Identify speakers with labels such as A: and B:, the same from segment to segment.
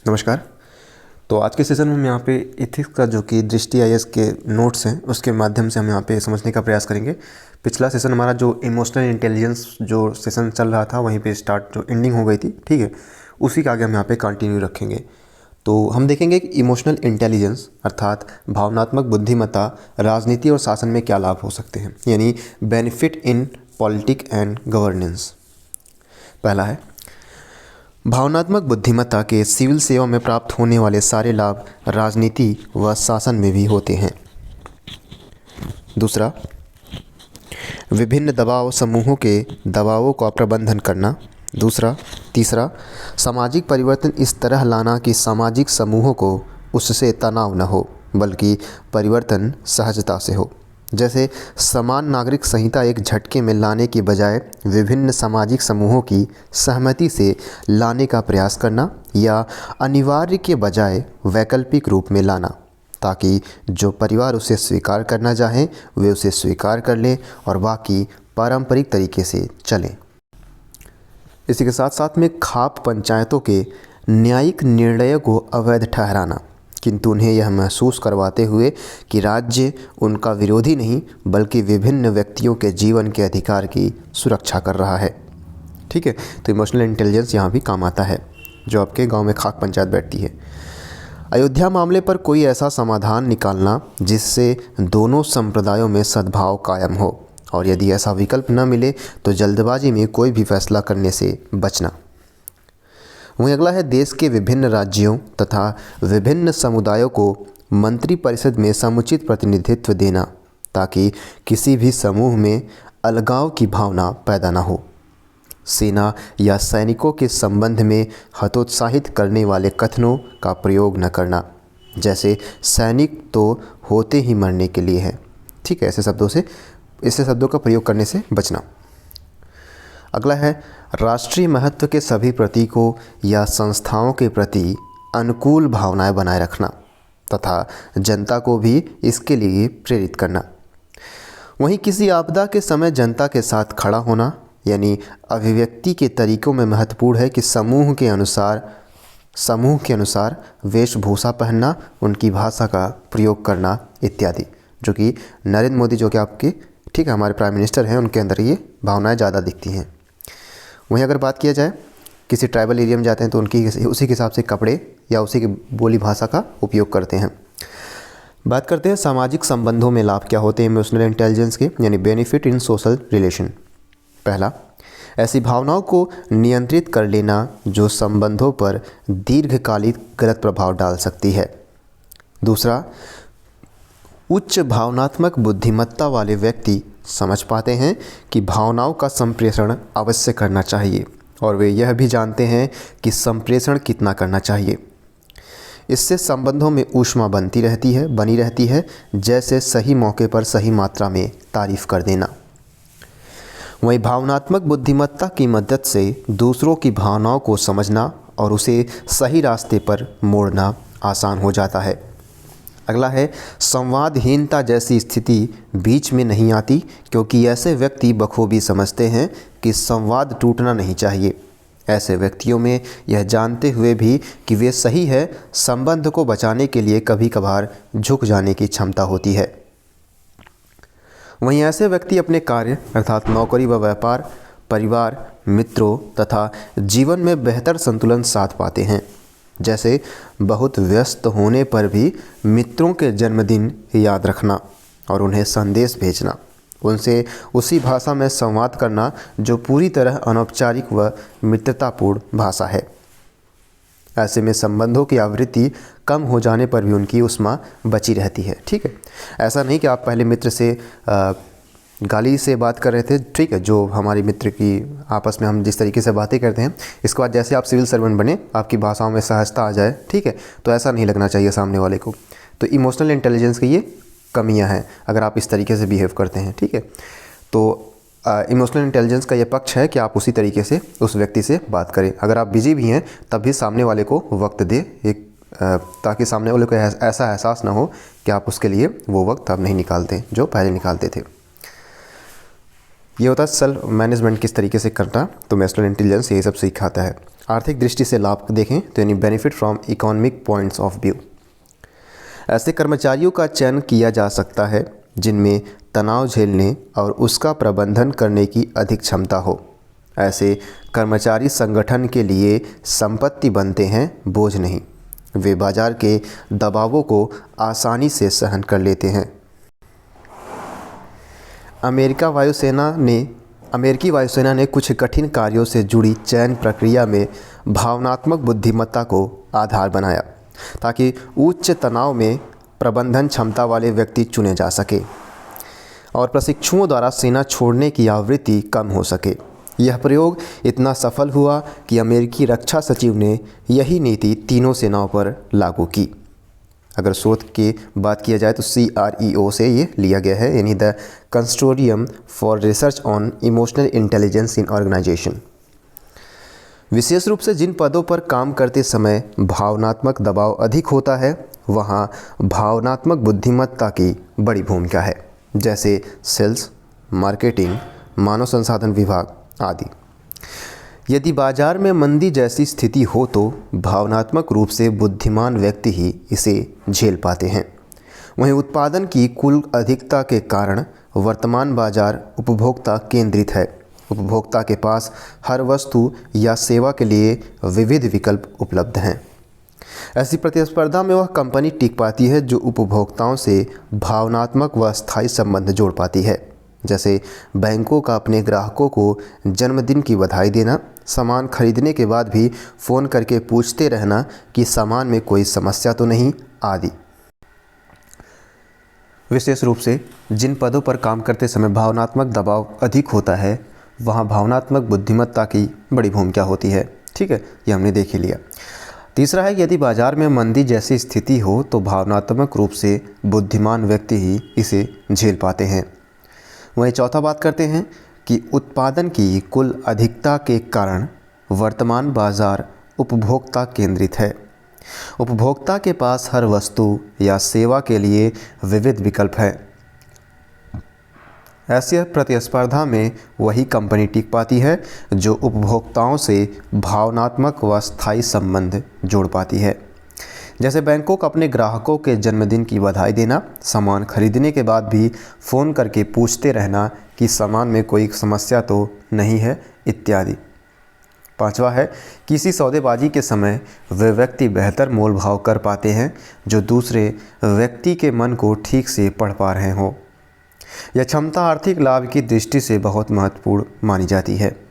A: नमस्कार। तो आज के सेशन में हम यहाँ पे एथिक्स का जो कि दृष्टि आईएएस के नोट्स हैं उसके माध्यम से हम यहाँ पे समझने का प्रयास करेंगे। पिछला सेशन हमारा जो इमोशनल इंटेलिजेंस जो सेशन चल रहा था वहीं पे स्टार्ट जो एंडिंग हो गई थी, ठीक है, उसी का आगे हम यहाँ पे कंटिन्यू रखेंगे। तो हम देखेंगे कि इमोशनल इंटेलिजेंस अर्थात भावनात्मक बुद्धिमत्ता राजनीति और शासन में क्या लाभ हो सकते हैं, यानी benefit in politic and governance. पहला है, भावनात्मक बुद्धिमत्ता के सिविल सेवा में प्राप्त होने वाले सारे लाभ राजनीति व शासन में भी होते हैं। दूसरा, विभिन्न दबाव समूहों के दबावों का प्रबंधन करना। तीसरा, सामाजिक परिवर्तन इस तरह लाना कि सामाजिक समूहों को उससे तनाव न हो बल्कि परिवर्तन सहजता से हो। जैसे समान नागरिक संहिता एक झटके में लाने की बजाय विभिन्न सामाजिक समूहों की सहमति से लाने का प्रयास करना, या अनिवार्य के बजाय वैकल्पिक रूप में लाना ताकि जो परिवार उसे स्वीकार करना चाहें वे उसे स्वीकार कर लें और बाकी पारंपरिक तरीके से चलें। इसी के साथ साथ में खाप पंचायतों के न्यायिक निर्णयों को अवैध ठहराना, किंतु उन्हें यह महसूस करवाते हुए कि राज्य उनका विरोधी नहीं बल्कि विभिन्न व्यक्तियों के जीवन के अधिकार की सुरक्षा कर रहा है। ठीक है, तो इमोशनल इंटेलिजेंस यहाँ भी काम आता है जो आपके गांव में खाक पंचायत बैठती है। अयोध्या मामले पर कोई ऐसा समाधान निकालना जिससे दोनों संप्रदायों में सद्भाव कायम हो, और यदि ऐसा विकल्प न मिले तो जल्दबाजी में कोई भी फैसला करने से बचना। वहीं अगला है, देश के विभिन्न राज्यों तथा विभिन्न समुदायों को मंत्रिपरिषद में समुचित प्रतिनिधित्व देना ताकि किसी भी समूह में अलगाव की भावना पैदा न हो। सेना या सैनिकों के संबंध में हतोत्साहित करने वाले कथनों का प्रयोग न करना, जैसे सैनिक तो होते ही मरने के लिए हैं। ठीक है, ऐसे शब्दों का प्रयोग करने से बचना। अगला है, राष्ट्रीय महत्व के सभी प्रतीकों या संस्थाओं के प्रति अनुकूल भावनाएं बनाए रखना तथा जनता को भी इसके लिए प्रेरित करना। वहीं किसी आपदा के समय जनता के साथ खड़ा होना, यानी अभिव्यक्ति के तरीकों में महत्वपूर्ण है कि समूह के अनुसार वेशभूषा पहनना, उनकी भाषा का प्रयोग करना इत्यादि, जो कि नरेंद्र मोदी जो कि आपके ठीक है हमारे प्राइम मिनिस्टर हैं, उनके अंदर ये भावनाएं ज़्यादा दिखती हैं। वहीं अगर बात किया जाए, किसी ट्राइबल एरिया में जाते हैं तो उसी के हिसाब से कपड़े या उसी की बोली भाषा का उपयोग करते हैं। बात करते हैं सामाजिक संबंधों में लाभ क्या होते हैं इमोशनल इंटेलिजेंस के, यानी बेनिफिट इन सोशल रिलेशन। पहला, ऐसी भावनाओं को नियंत्रित कर लेना जो संबंधों पर दीर्घकालिक गलत प्रभाव डाल सकती है। दूसरा, उच्च भावनात्मक बुद्धिमत्ता वाले व्यक्ति समझ पाते हैं कि भावनाओं का संप्रेषण अवश्य करना चाहिए और वे यह भी जानते हैं कि संप्रेषण कितना करना चाहिए। इससे संबंधों में ऊष्मा बनी रहती है, जैसे सही मौके पर सही मात्रा में तारीफ कर देना। वहीं भावनात्मक बुद्धिमत्ता की मदद से दूसरों की भावनाओं को समझना और उसे सही रास्ते पर मोड़ना आसान हो जाता है। अगला है, संवादहीनता जैसी स्थिति बीच में नहीं आती क्योंकि ऐसे व्यक्ति बखूबी समझते हैं कि संवाद टूटना नहीं चाहिए। ऐसे व्यक्तियों में यह जानते हुए भी कि वे सही है, संबंध को बचाने के लिए कभी कभार झुक जाने की क्षमता होती है। वहीं ऐसे व्यक्ति अपने कार्य अर्थात नौकरी व व्यापार, परिवार, मित्रों तथा जीवन में बेहतर संतुलन साध पाते हैं। जैसे बहुत व्यस्त होने पर भी मित्रों के जन्मदिन याद रखना और उन्हें संदेश भेजना, उनसे उसी भाषा में संवाद करना जो पूरी तरह अनौपचारिक व मित्रतापूर्ण भाषा है। ऐसे में संबंधों की आवृत्ति कम हो जाने पर भी उनकी ऊष्मा बची रहती है। ठीक है, ऐसा नहीं कि आप पहले मित्र से गाली से बात कर रहे थे, ठीक है, जो हमारे मित्र की आपस में हम जिस तरीके से बातें करते हैं, इसके बाद जैसे आप सिविल सर्वेंट बने आपकी भाषाओं में सहजता आ जाए, ठीक है, तो ऐसा नहीं लगना चाहिए सामने वाले को। तो इमोशनल इंटेलिजेंस की ये कमियां हैं अगर आप इस तरीके से बिहेव करते हैं। ठीक है, तो इमोशनल इंटेलिजेंस का ये पक्ष है कि आप उसी तरीके से उस व्यक्ति से बात करें। अगर आप बिजी भी हैं तब भी सामने वाले को वक्त दें, ताकि सामने वाले को ऐसा एहसास ना हो कि आप उसके लिए वो वक्त अब नहीं निकालते जो पहले निकालते थे। ये होता है सेल्फ मैनेजमेंट किस तरीके से करना, तो इमोशनल इंटेलिजेंस यही सब सिखाता है। आर्थिक दृष्टि से लाभ देखें तो यानी benefit from economic points of view. ऐसे कर्मचारियों का चयन किया जा सकता है जिनमें तनाव झेलने और उसका प्रबंधन करने की अधिक क्षमता हो। ऐसे कर्मचारी संगठन के लिए संपत्ति बनते हैं, बोझ नहीं। वे बाजार के दबावों को आसानी से सहन कर लेते हैं। अमेरिकी वायुसेना ने कुछ कठिन कार्यों से जुड़ी चयन प्रक्रिया में भावनात्मक बुद्धिमत्ता को आधार बनाया ताकि उच्च तनाव में प्रबंधन क्षमता वाले व्यक्ति चुने जा सके और प्रशिक्षुओं द्वारा सेना छोड़ने की आवृत्ति कम हो सके। यह प्रयोग इतना सफल हुआ कि अमेरिकी रक्षा सचिव ने यही नीति तीनों सेनाओं पर लागू की। अगर शोध की बात किया जाए तो CREO से ये लिया गया है, यानी the consortium for research on emotional intelligence in organisation. विशेष रूप से जिन पदों पर काम करते समय भावनात्मक दबाव अधिक होता है वहाँ भावनात्मक बुद्धिमत्ता की बड़ी भूमिका है, जैसे सेल्स, मार्केटिंग, मानव संसाधन विभाग आदि। यदि बाजार में मंदी जैसी स्थिति हो तो भावनात्मक रूप से बुद्धिमान व्यक्ति ही इसे झेल पाते हैं। वहीं उत्पादन की कुल अधिकता के कारण वर्तमान बाजार उपभोक्ता केंद्रित है। उपभोक्ता के पास हर वस्तु या सेवा के लिए विविध विकल्प उपलब्ध हैं। ऐसी प्रतिस्पर्धा में वह कंपनी टिक पाती है जो उपभोक्ताओं से भावनात्मक व स्थायी संबंध जोड़ पाती है, जैसे बैंकों का अपने ग्राहकों को जन्मदिन की बधाई देना, सामान खरीदने के बाद भी फ़ोन करके पूछते रहना कि सामान में कोई समस्या तो नहीं आदि। विशेष रूप से जिन पदों पर काम करते समय भावनात्मक दबाव अधिक होता है वहाँ भावनात्मक बुद्धिमत्ता की बड़ी भूमिका होती है। ठीक है, ये हमने देख ही लिया। तीसरा है, यदि बाजार में मंदी जैसी स्थिति हो तो भावनात्मक रूप से बुद्धिमान व्यक्ति ही इसे झेल पाते हैं। वहीं चौथा बात करते हैं कि उत्पादन की कुल अधिकता के कारण वर्तमान बाजार उपभोक्ता केंद्रित है। उपभोक्ता के पास हर वस्तु या सेवा के लिए विविध विकल्प हैं। ऐसी प्रतिस्पर्धा में वही कंपनी टिक पाती है जो उपभोक्ताओं से भावनात्मक व स्थायी संबंध जोड़ पाती है, जैसे बैंकों को अपने ग्राहकों के जन्मदिन की बधाई देना, सामान खरीदने के बाद भी फ़ोन करके पूछते रहना कि सामान में कोई समस्या तो नहीं है इत्यादि। पांचवा है, किसी सौदेबाजी के समय वे व्यक्ति बेहतर मोल भाव कर पाते हैं जो दूसरे व्यक्ति के मन को ठीक से पढ़ पा रहे हों। यह क्षमता आर्थिक लाभ की दृष्टि से बहुत महत्वपूर्ण मानी जाती है।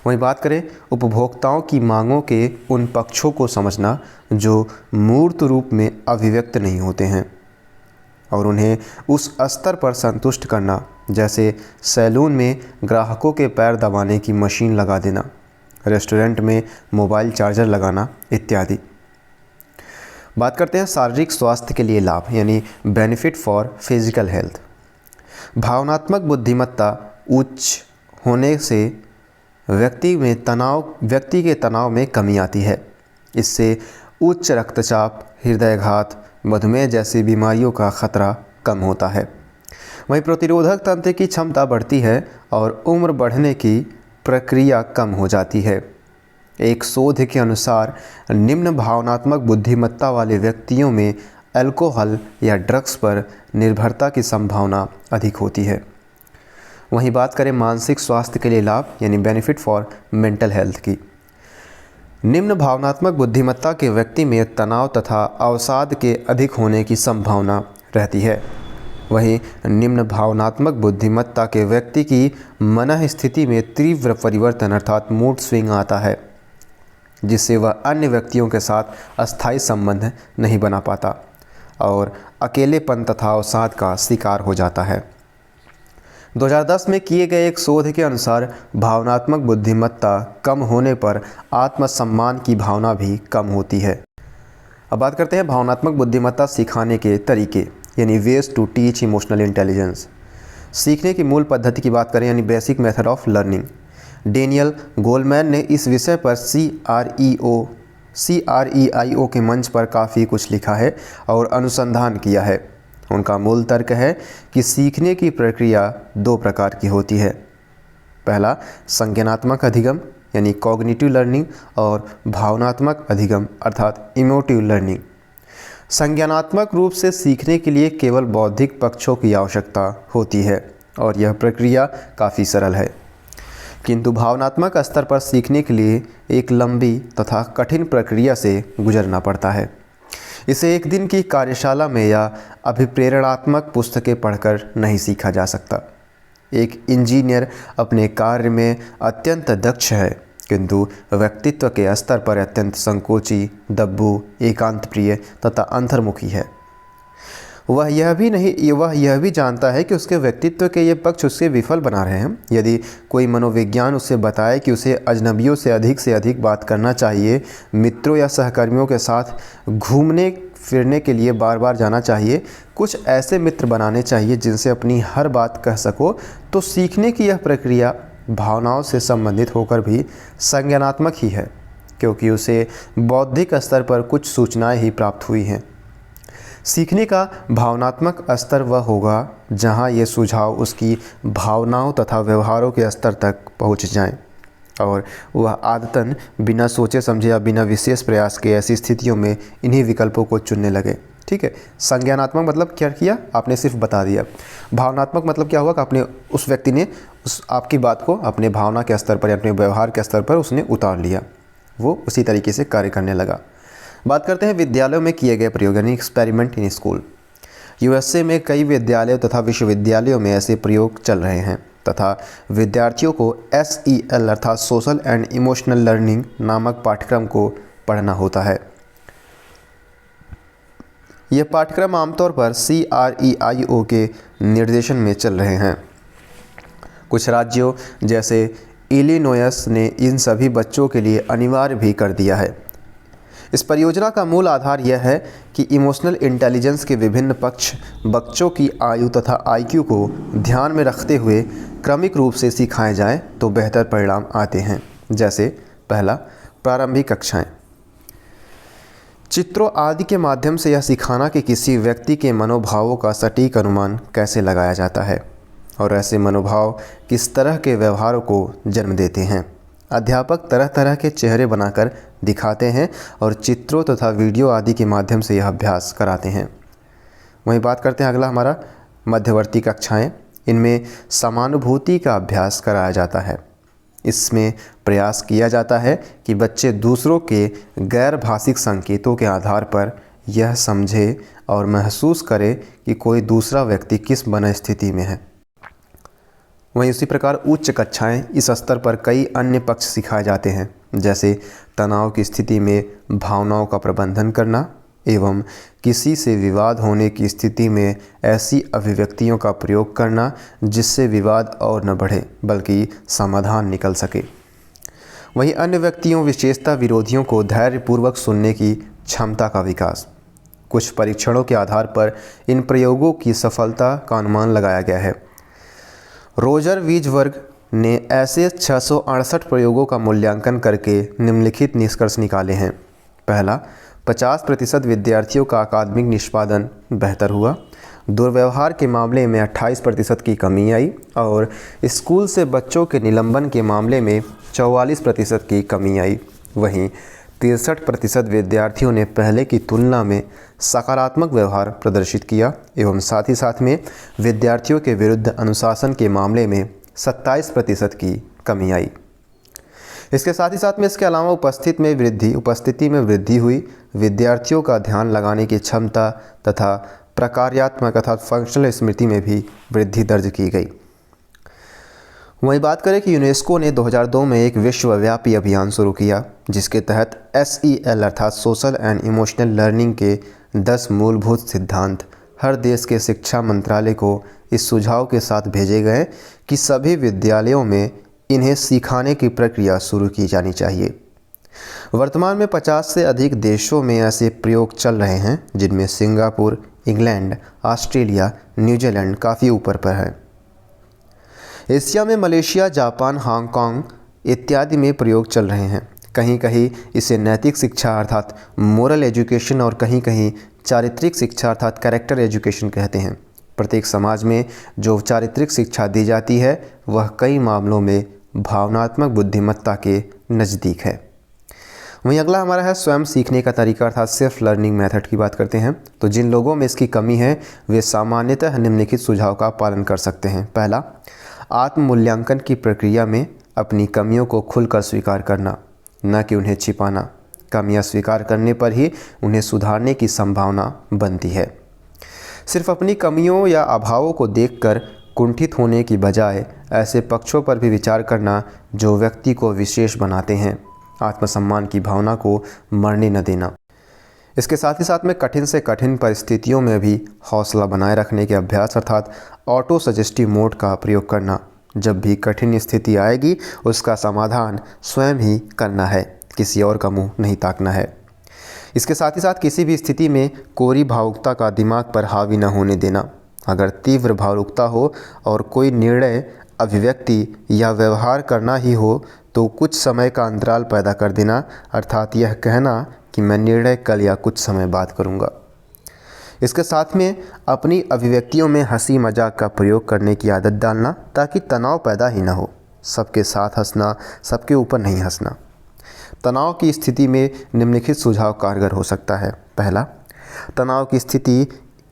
A: वहीं बात करें उपभोक्ताओं की मांगों के उन पक्षों को समझना जो मूर्त रूप में अभिव्यक्त नहीं होते हैं और उन्हें उस स्तर पर संतुष्ट करना, जैसे सैलून में ग्राहकों के पैर दबाने की मशीन लगा देना, रेस्टोरेंट में मोबाइल चार्जर लगाना इत्यादि। बात करते हैं शारीरिक स्वास्थ्य के लिए लाभ, यानी बेनिफिट फॉर फिजिकल हेल्थ। भावनात्मक बुद्धिमत्ता उच्च होने से व्यक्ति के तनाव में कमी आती है। इससे उच्च रक्तचाप, हृदयाघात, मधुमेह जैसी बीमारियों का खतरा कम होता है। वहीं प्रतिरोधक तंत्र की क्षमता बढ़ती है और उम्र बढ़ने की प्रक्रिया कम हो जाती है। एक शोध के अनुसार निम्न भावनात्मक बुद्धिमत्ता वाले व्यक्तियों में अल्कोहल या ड्रग्स पर निर्भरता की संभावना अधिक होती है। वहीं बात करें मानसिक स्वास्थ्य के लिए लाभ, यानी बेनिफिट फॉर मेंटल हेल्थ की। निम्न भावनात्मक बुद्धिमत्ता के व्यक्ति में तनाव तथा अवसाद के अधिक होने की संभावना रहती है। वहीं निम्न भावनात्मक बुद्धिमत्ता के व्यक्ति की मन स्थिति में तीव्र परिवर्तन अर्थात मूड स्विंग आता है, जिससे वह अन्य व्यक्तियों के साथ अस्थायी संबंध नहीं बना पाता और अकेलेपन तथा अवसाद का शिकार हो जाता है। 2010 में किए गए एक शोध के अनुसार भावनात्मक बुद्धिमत्ता कम होने पर आत्मसम्मान की भावना भी कम होती है। अब बात करते हैं भावनात्मक बुद्धिमत्ता सिखाने के तरीके, यानी ways to teach emotional intelligence. सीखने की मूल पद्धति की बात करें, यानी basic method of learning. Daniel Goleman ने इस विषय पर CREIO के मंच पर काफ़ी कुछ लिखा है और अनुसंधान किया है। उनका मूल तर्क है कि सीखने की प्रक्रिया दो प्रकार की होती है, पहला संज्ञानात्मक अधिगम यानी कॉग्निटिव लर्निंग और भावनात्मक अधिगम अर्थात इमोटिव लर्निंग। संज्ञानात्मक रूप से सीखने के लिए केवल बौद्धिक पक्षों की आवश्यकता होती है और यह प्रक्रिया काफ़ी सरल है, किंतु भावनात्मक स्तर पर सीखने के लिए एक लंबी तथा कठिन प्रक्रिया से गुजरना पड़ता है। इसे एक दिन की कार्यशाला में या अभिप्रेरणात्मक पुस्तकें पढ़कर नहीं सीखा जा सकता। एक इंजीनियर अपने कार्य में अत्यंत दक्ष है, किंतु व्यक्तित्व के स्तर पर अत्यंत संकोची, दब्बू, एकांत प्रिय तथा अंतर्मुखी है। वह यह भी जानता है कि उसके व्यक्तित्व के ये पक्ष उससे विफल बना रहे हैं। यदि कोई मनोविज्ञान उसे बताए कि उसे अजनबियों से अधिक बात करना चाहिए, मित्रों या सहकर्मियों के साथ घूमने फिरने के लिए बार बार जाना चाहिए, कुछ ऐसे मित्र बनाने चाहिए जिनसे अपनी हर बात कह सको, तो सीखने की यह प्रक्रिया भावनाओं से संबंधित होकर भी संज्ञानात्मक ही है, क्योंकि उसे बौद्धिक स्तर पर कुछ सूचनाएं ही प्राप्त हुई हैं। सीखने का भावनात्मक स्तर वह होगा जहां ये सुझाव उसकी भावनाओं तथा व्यवहारों के स्तर तक पहुंच जाएं और वह आदतन बिना सोचे समझे या बिना विशेष प्रयास के ऐसी स्थितियों में इन्हीं विकल्पों को चुनने लगे। ठीक है, संज्ञानात्मक मतलब क्या किया, आपने सिर्फ बता दिया। भावनात्मक मतलब क्या हुआ कि आपने उस व्यक्ति ने आपकी बात को अपने भावना के स्तर पर या अपने व्यवहार के स्तर पर उसने उतार लिया, वो उसी तरीके से कार्य करने लगा। बात करते हैं विद्यालयों में किए गए प्रयोग यानी एक्सपेरिमेंट इन स्कूल। यूएसए में कई विद्यालयों तथा विश्वविद्यालयों में ऐसे प्रयोग चल रहे हैं तथा विद्यार्थियों को SEL अर्थात सोशल एंड इमोशनल लर्निंग नामक पाठ्यक्रम को पढ़ना होता है। यह पाठ्यक्रम आमतौर पर CREIO के निर्देशन में चल रहे हैं। कुछ राज्यों जैसे इलिनोयस ने इन सभी बच्चों के लिए अनिवार्य भी कर दिया है। इस परियोजना का मूल आधार यह है कि इमोशनल इंटेलिजेंस के विभिन्न पक्ष बच्चों की आयु तथा IQ को ध्यान में रखते हुए क्रमिक रूप से सिखाए जाएं तो बेहतर परिणाम आते हैं। जैसे पहला, प्रारंभिक कक्षाएं। चित्रों आदि के माध्यम से यह सिखाना कि किसी व्यक्ति के मनोभावों का सटीक अनुमान कैसे लगाया जाता है और ऐसे मनोभाव किस तरह के व्यवहारों को जन्म देते हैं। अध्यापक तरह तरह के चेहरे बनाकर दिखाते हैं और चित्रों तथा वीडियो आदि के माध्यम से यह अभ्यास कराते हैं। वहीं बात करते हैं अगला हमारा मध्यवर्ती कक्षाएं। इनमें समानुभूति का अभ्यास कराया जाता है। इसमें प्रयास किया जाता है कि बच्चे दूसरों के गैर भाषिक संकेतों के आधार पर यह समझे और महसूस करे कि कोई दूसरा व्यक्ति किस मनस्थिति में है। वहीं उसी प्रकार उच्च कक्षाएं, इस स्तर पर कई अन्य पक्ष सिखाए जाते हैं, जैसे तनाव की स्थिति में भावनाओं का प्रबंधन करना एवं किसी से विवाद होने की स्थिति में ऐसी अभिव्यक्तियों का प्रयोग करना जिससे विवाद और न बढ़े बल्कि समाधान निकल सके। वहीं अन्य व्यक्तियों विशेषतः विरोधियों को धैर्यपूर्वक सुनने की क्षमता का विकास। कुछ परीक्षणों के आधार पर इन प्रयोगों की सफलता का अनुमान लगाया गया है। रोजर वीजवर्ग ने ऐसे 668 प्रयोगों का मूल्यांकन करके निम्नलिखित निष्कर्ष निकाले हैं। पहला, 50% विद्यार्थियों का अकादमिक निष्पादन बेहतर हुआ, दुर्व्यवहार के मामले में 28% की कमी आई और स्कूल से बच्चों के निलंबन के मामले में 44% की कमी आई। वहीं 63% विद्यार्थियों ने पहले की तुलना में सकारात्मक व्यवहार प्रदर्शित किया एवं साथ में विद्यार्थियों के विरुद्ध अनुशासन के मामले में 27% की कमी आई। इसके साथ में इसके अलावा उपस्थिति में वृद्धि हुई, विद्यार्थियों का ध्यान लगाने की क्षमता तथा प्रकार्यात्मक अर्थात फंक्शनल स्मृति में भी वृद्धि दर्ज की गई। वहीं बात करें कि यूनेस्को ने 2002 में एक विश्वव्यापी अभियान शुरू किया जिसके तहत SEL अर्थात सोशल एंड इमोशनल लर्निंग के 10 मूलभूत सिद्धांत हर देश के शिक्षा मंत्रालय को इस सुझाव के साथ भेजे गए कि सभी विद्यालयों में इन्हें सिखाने की प्रक्रिया शुरू की जानी चाहिए। वर्तमान में 50 से अधिक देशों में ऐसे प्रयोग चल रहे हैं जिनमें सिंगापुर, इंग्लैंड, ऑस्ट्रेलिया, न्यूजीलैंड काफ़ी ऊपर पर है। एशिया में मलेशिया, जापान, हांगकांग इत्यादि में प्रयोग चल रहे हैं। कहीं कहीं इसे नैतिक शिक्षा अर्थात मोरल एजुकेशन और कहीं कहीं चारित्रिक शिक्षा अर्थात कैरेक्टर एजुकेशन कहते हैं। प्रत्येक समाज में जो चारित्रिक शिक्षा दी जाती है वह कई मामलों में भावनात्मक बुद्धिमत्ता के नज़दीक है। वहीं अगला हमारा है स्वयं सीखने का तरीका अर्थात सेल्फ लर्निंग मेथड की बात करते हैं। तो जिन लोगों में इसकी कमी है वे सामान्यतः निम्नलिखित सुझाव का पालन कर सकते हैं। पहला, आत्म मूल्यांकन की प्रक्रिया में अपनी कमियों को खुलकर स्वीकार करना, न कि उन्हें छिपाना। कमियां स्वीकार करने पर ही उन्हें सुधारने की संभावना बनती है। सिर्फ अपनी कमियों या अभावों को देखकर कुंठित होने की बजाय ऐसे पक्षों पर भी विचार करना जो व्यक्ति को विशेष बनाते हैं। आत्मसम्मान की भावना को मरने न देना। इसके साथ ही साथ में कठिन से कठिन परिस्थितियों में भी हौसला बनाए रखने के अभ्यास अर्थात ऑटो सजेस्टिव मोड का प्रयोग करना। जब भी कठिन स्थिति आएगी उसका समाधान स्वयं ही करना है, किसी और का मुंह नहीं ताकना है। इसके साथ ही साथ किसी भी स्थिति में कोरी भावुकता का दिमाग पर हावी न होने देना। अगर तीव्र भावुकता हो और कोई निर्णय, अभिव्यक्ति या व्यवहार करना ही हो तो कुछ समय का अंतराल पैदा कर देना, अर्थात यह कहना कि मैं निर्णय कल या कुछ समय बाद करूंगा। इसके साथ में अपनी अभिव्यक्तियों में हंसी मजाक का प्रयोग करने की आदत डालना ताकि तनाव पैदा ही ना हो। सबके साथ हंसना, सबके ऊपर नहीं हंसना। तनाव की स्थिति में निम्नलिखित सुझाव कारगर हो सकता है। पहला, तनाव की स्थिति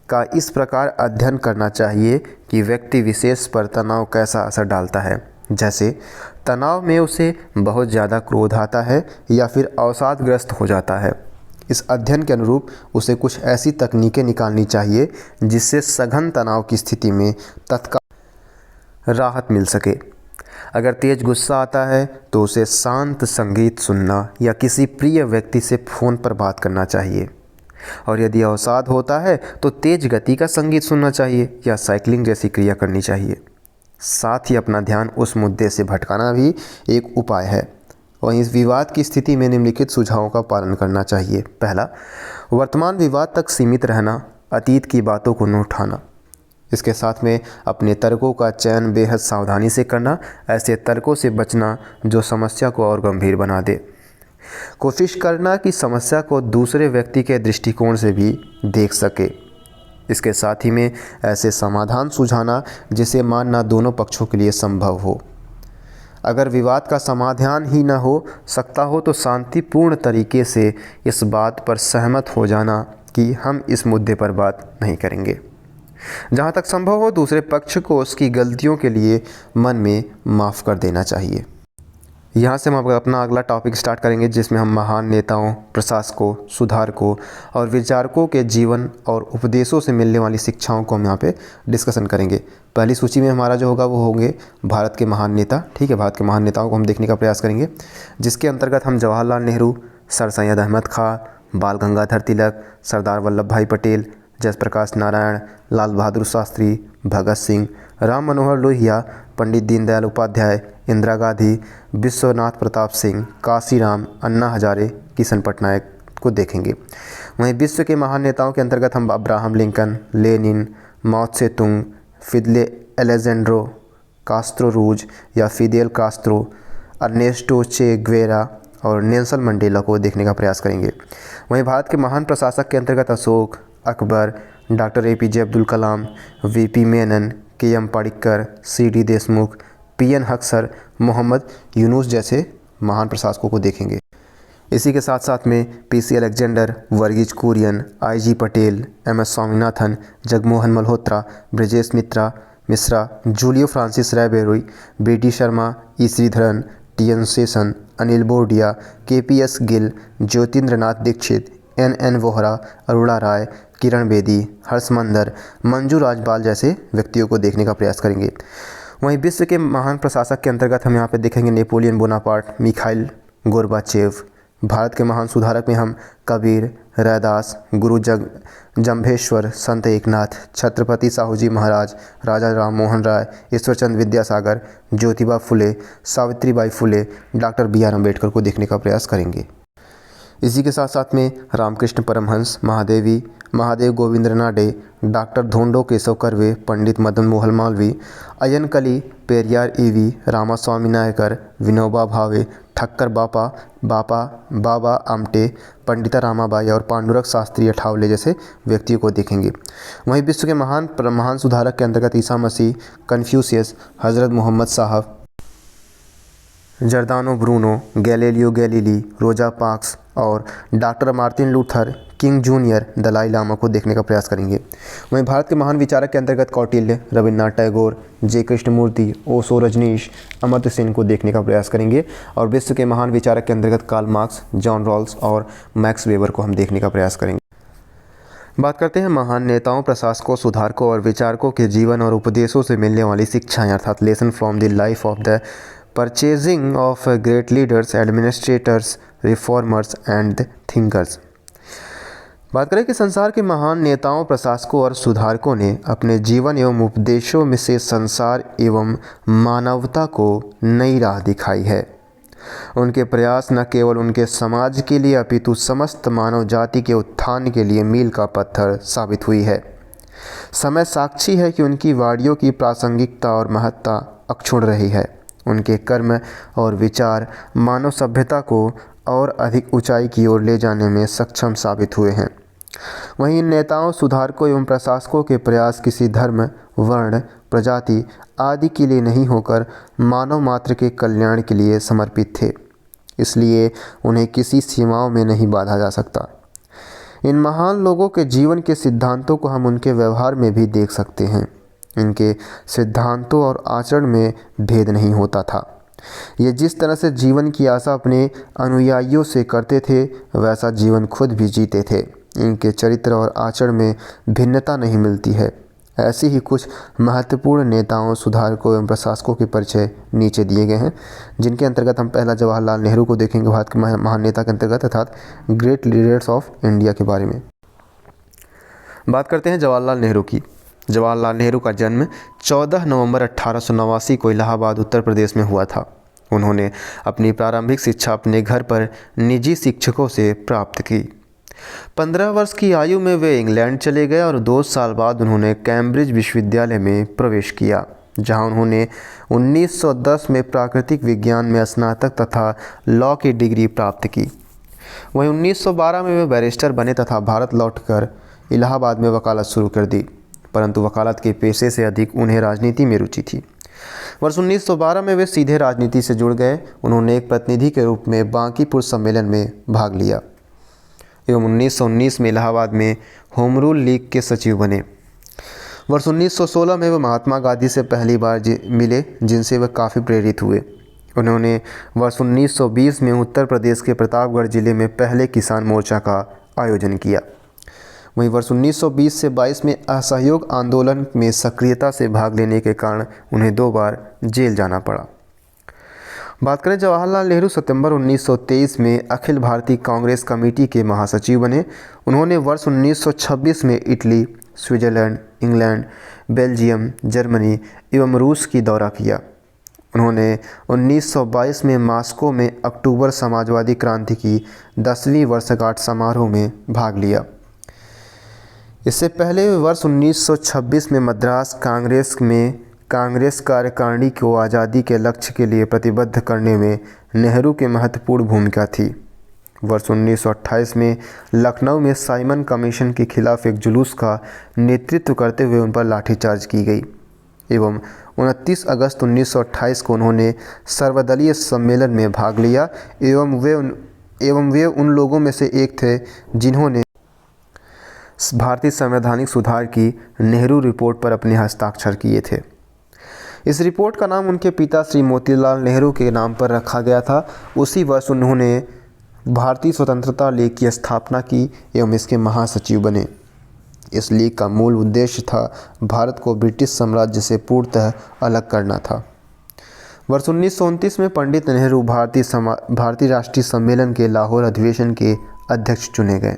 A: का इस प्रकार अध्ययन करना चाहिए कि व्यक्ति विशेष पर तनाव कैसा असर डालता है। जैसे तनाव में उसे बहुत ज़्यादा क्रोध आता है या फिर अवसादग्रस्त हो जाता है। इस अध्ययन के अनुरूप उसे कुछ ऐसी तकनीकें निकालनी चाहिए जिससे सघन तनाव की स्थिति में तत्काल राहत मिल सके। अगर तेज गुस्सा आता है तो उसे शांत संगीत सुनना या किसी प्रिय व्यक्ति से फ़ोन पर बात करना चाहिए। और यदि अवसाद होता है तो तेज गति का संगीत सुनना चाहिए या साइकिलिंग जैसी क्रिया करनी चाहिए। साथ ही अपना ध्यान उस मुद्दे से भटकाना भी एक उपाय है। वहीं इस विवाद की स्थिति में निम्नलिखित सुझावों का पालन करना चाहिए। पहला, वर्तमान विवाद तक सीमित रहना, अतीत की बातों को न उठाना। इसके साथ में अपने तर्कों का चयन बेहद सावधानी से करना, ऐसे तर्कों से बचना जो समस्या को और गंभीर बना दे। कोशिश करना कि समस्या को दूसरे व्यक्ति के दृष्टिकोण से भी देख सके। इसके साथ ही में ऐसे समाधान सुझाना जिसे मानना दोनों पक्षों के लिए संभव हो। अगर विवाद का समाधान ही न हो सकता हो तो शांतिपूर्ण तरीके से इस बात पर सहमत हो जाना कि हम इस मुद्दे पर बात नहीं करेंगे। जहाँ तक संभव हो दूसरे पक्ष को उसकी गलतियों के लिए मन में माफ़ कर देना चाहिए। यहाँ से हम अपना अगला टॉपिक स्टार्ट करेंगे जिसमें हम महान नेताओं, प्रशासकों, सुधारकों और विचारकों के जीवन और उपदेशों से मिलने वाली शिक्षाओं को हम यहाँ पे डिस्कशन करेंगे। पहली सूची में हमारा जो होगा वो होंगे भारत के महान नेता। ठीक है, भारत के महान नेताओं को हम देखने का प्रयास करेंगे, जिसके अंतर्गत हम जवाहरलाल नेहरू, सर सैयद अहमद खां, बाल गंगाधर तिलक, सरदार वल्लभ भाई पटेल, जयप्रकाश नारायण, लाल बहादुर शास्त्री, भगत सिंह, राम मनोहर लोहिया, पंडित दीनदयाल उपाध्याय, इंदिरा गांधी, विश्वनाथ प्रताप सिंह, काशीराम, अन्ना हजारे, किशन पटनायक को देखेंगे। वहीं विश्व के महान नेताओं के अंतर्गत हम अब्राहम लिंकन, लेनिन, माओ त्से तुंग, फिदेल एलेजेंड्रो कास्त्रो रूज या Fidel Castro, Ernesto Che Guevara और नेल्सन मंडेला को देखने का प्रयास करेंगे। वहीं भारत के महान प्रशासक के अंतर्गत Ashoka, Akbar, doctor APJ Abdul Kalam, VP Menon, KM Padikkar, CD Deshmukh, PN Haksar, Mohammad Yunus जैसे महान प्रशासकों को देखेंगे। इसी के साथ साथ में PC Alexander, Verghese Kurien, IG Patel, MS Swaminathan, Jagmohan Malhotra, Brajesh Mishra, Julio Francis Ribeiro, BD Sharma, E Sreedharan, TN Seshan, Anil Bordia, KPS Gill, Jyotindranath Dikshit, NN Vohra, Aruna Roy, Kiran Bedi, Harsh Mander, Manju Rajpal जैसे व्यक्तियों को देखने का प्रयास करेंगे। वहीं विश्व के महान प्रशासक के अंतर्गत हम यहाँ पे देखेंगे Napoleon Bonaparte, Mikhail Gorbachev. Bharat के महान सुधारक में हम कबीर, रैदास, गुरु जंभेश्वर, संत एकनाथ, छत्रपति साहूजी महाराज, राजा राम मोहन राय, ईश्वरचंद विद्यासागर, ज्योतिबा फुले, सावित्रीबाई फुले, डॉक्टर BR अम्बेडकर को देखने का प्रयास करेंगे। इसी के साथ साथ में रामकृष्ण परमहंस, महादेव गोविंद रानडे, डॉक्टर धोंडो केशव कर्वे, पंडित मदन मोहन मालवीय, अय्यनकली, पेरियार EV, रामास्वामी नायकर, विनोबा भावे, ठक्कर बाबा आमटे, पंडिता रामाबाई और पांडुरंग शास्त्री अठावले जैसे व्यक्तियों को देखेंगे। वहीं विश्व के महान सुधारक के अंतर्गत ईसा मसीह, कन्फ्यूशियस, हज़रत मोहम्मद साहब, Giordano Bruno, Galileo Galilei, Rosa Parks और doctor Martin Luther King Junior Dalai Lama को देखने का प्रयास करेंगे। वहीं भारत के महान विचारक के अंतर्गत कौटिल्य, रविन्द्रनाथ टैगोर, जे कृष्णमूर्ति, ओशो, रजनीश, अमर्त्य सेन को देखने का प्रयास करेंगे। और विश्व के महान विचारक के अंतर्गत कार्ल मार्क्स, जॉन रॉल्स और मैक्स वेबर को हम देखने का प्रयास करेंगे। बात करते हैं महान नेताओं, प्रशासकों, सुधारकों और विचारकों के जीवन और उपदेशों से मिलने वाली शिक्षाएं अर्थात lesson from the life of the purchasing of great leaders, administrators, reformers and thinkers. बात करें कि संसार के महान नेताओं, प्रशासकों और सुधारकों ने अपने जीवन एवं उपदेशों में से संसार एवं मानवता को नई राह दिखाई है। उनके प्रयास न केवल उनके समाज के लिए अपितु समस्त मानव जाति के उत्थान के लिए मील का पत्थर साबित हुई है। समय साक्षी है कि उनकी वाणियों की प्रासंगिकता और महत्ता अक्षुण्ण रही है। उनके कर्म और विचार मानव सभ्यता को और अधिक ऊंचाई की ओर ले जाने में सक्षम साबित हुए हैं। वहीं इन नेताओं, सुधारकों एवं प्रशासकों के प्रयास किसी धर्म, वर्ण, प्रजाति आदि के लिए नहीं होकर मानव मात्र के कल्याण के लिए समर्पित थे। इसलिए उन्हें किसी सीमाओं में नहीं बांधा जा सकता। इन महान लोगों के जीवन के सिद्धांतों को हम उनके व्यवहार में भी देख सकते हैं। इनके सिद्धांतों और आचरण में भेद नहीं होता था। ये जिस तरह से जीवन की आशा अपने अनुयायियों से करते थे, वैसा जीवन खुद भी जीते थे। इनके चरित्र और आचरण में भिन्नता नहीं मिलती है। ऐसे ही कुछ महत्वपूर्ण नेताओं, सुधारकों एवं प्रशासकों के परिचय नीचे दिए गए हैं, जिनके अंतर्गत हम पहला जवाहरलाल नेहरू को देखेंगे, भारत के महान नेता के अंतर्गत अर्थात ग्रेट लीडर्स ऑफ इंडिया के बारे में। बात करते हैं जवाहरलाल नेहरू की। जवाहरलाल नेहरू का जन्म 14 नवंबर 1889 को इलाहाबाद, उत्तर प्रदेश में हुआ था। उन्होंने अपनी प्रारंभिक शिक्षा अपने घर पर निजी शिक्षकों से प्राप्त की। 15 वर्ष की आयु में वे इंग्लैंड चले गए और 2 साल बाद उन्होंने कैम्ब्रिज विश्वविद्यालय में प्रवेश किया, जहां उन्होंने 1910 में प्राकृतिक विज्ञान में स्नातक तथा लॉ की डिग्री प्राप्त की। वहीं 1912 में वे बैरिस्टर बने तथा भारत लौटकर इलाहाबाद में वकालत शुरू कर दी, परंतु वकालत के पेशे से अधिक उन्हें राजनीति में रुचि थी। वर्ष 1912 में वे सीधे राजनीति से जुड़ गए। उन्होंने एक प्रतिनिधि के रूप में बांकीपुर सम्मेलन में भाग लिया एवं 1919 में इलाहाबाद में होम रूल लीग के सचिव बने। वर्ष 1916 में वे महात्मा गांधी से पहली बार मिले, जिनसे वे काफ़ी प्रेरित हुए। उन्होंने वर्ष 1920 में उत्तर प्रदेश के प्रतापगढ़ जिले में पहले किसान मोर्चा का आयोजन किया। वहीं वर्ष 1920 से 22 में असहयोग आंदोलन में सक्रियता से भाग लेने के कारण उन्हें 2 बार जेल जाना पड़ा। बात करें जवाहरलाल नेहरू, सितंबर 1923 में अखिल भारतीय कांग्रेस कमेटी के महासचिव बने। उन्होंने वर्ष 1926 में Italy, Switzerland, England, Belgium, Germany एवं रूस की दौरा किया। उन्होंने 1922 में मॉस्को में अक्टूबर समाजवादी क्रांति की 10वीं वर्षगांठ समारोह में भाग लिया। इससे पहले वर्ष 1926 में मद्रास कांग्रेस में कांग्रेस कार्यकारिणी को आज़ादी के लक्ष्य के लिए प्रतिबद्ध करने में नेहरू की महत्वपूर्ण भूमिका थी। वर्ष 1928 में लखनऊ में साइमन कमीशन के खिलाफ एक जुलूस का नेतृत्व करते हुए उन पर लाठीचार्ज की गई एवं 29 अगस्त 1928 को उन्होंने सर्वदलीय सम्मेलन में भाग लिया एवं वे उन लोगों में से एक थे जिन्होंने भारतीय संवैधानिक सुधार की नेहरू रिपोर्ट पर अपने हस्ताक्षर किए थे। इस रिपोर्ट का नाम उनके पिता श्री मोतीलाल नेहरू के नाम पर रखा गया था। उसी वर्ष उन्होंने भारतीय स्वतंत्रता लीग की स्थापना की एवं इसके महासचिव बने। इस लीग का मूल उद्देश्य था भारत को ब्रिटिश साम्राज्य से पूर्णतः अलग करना था। वर्ष 1929 में पंडित नेहरू भारतीय राष्ट्रीय सम्मेलन के लाहौर अधिवेशन के अध्यक्ष चुने गए,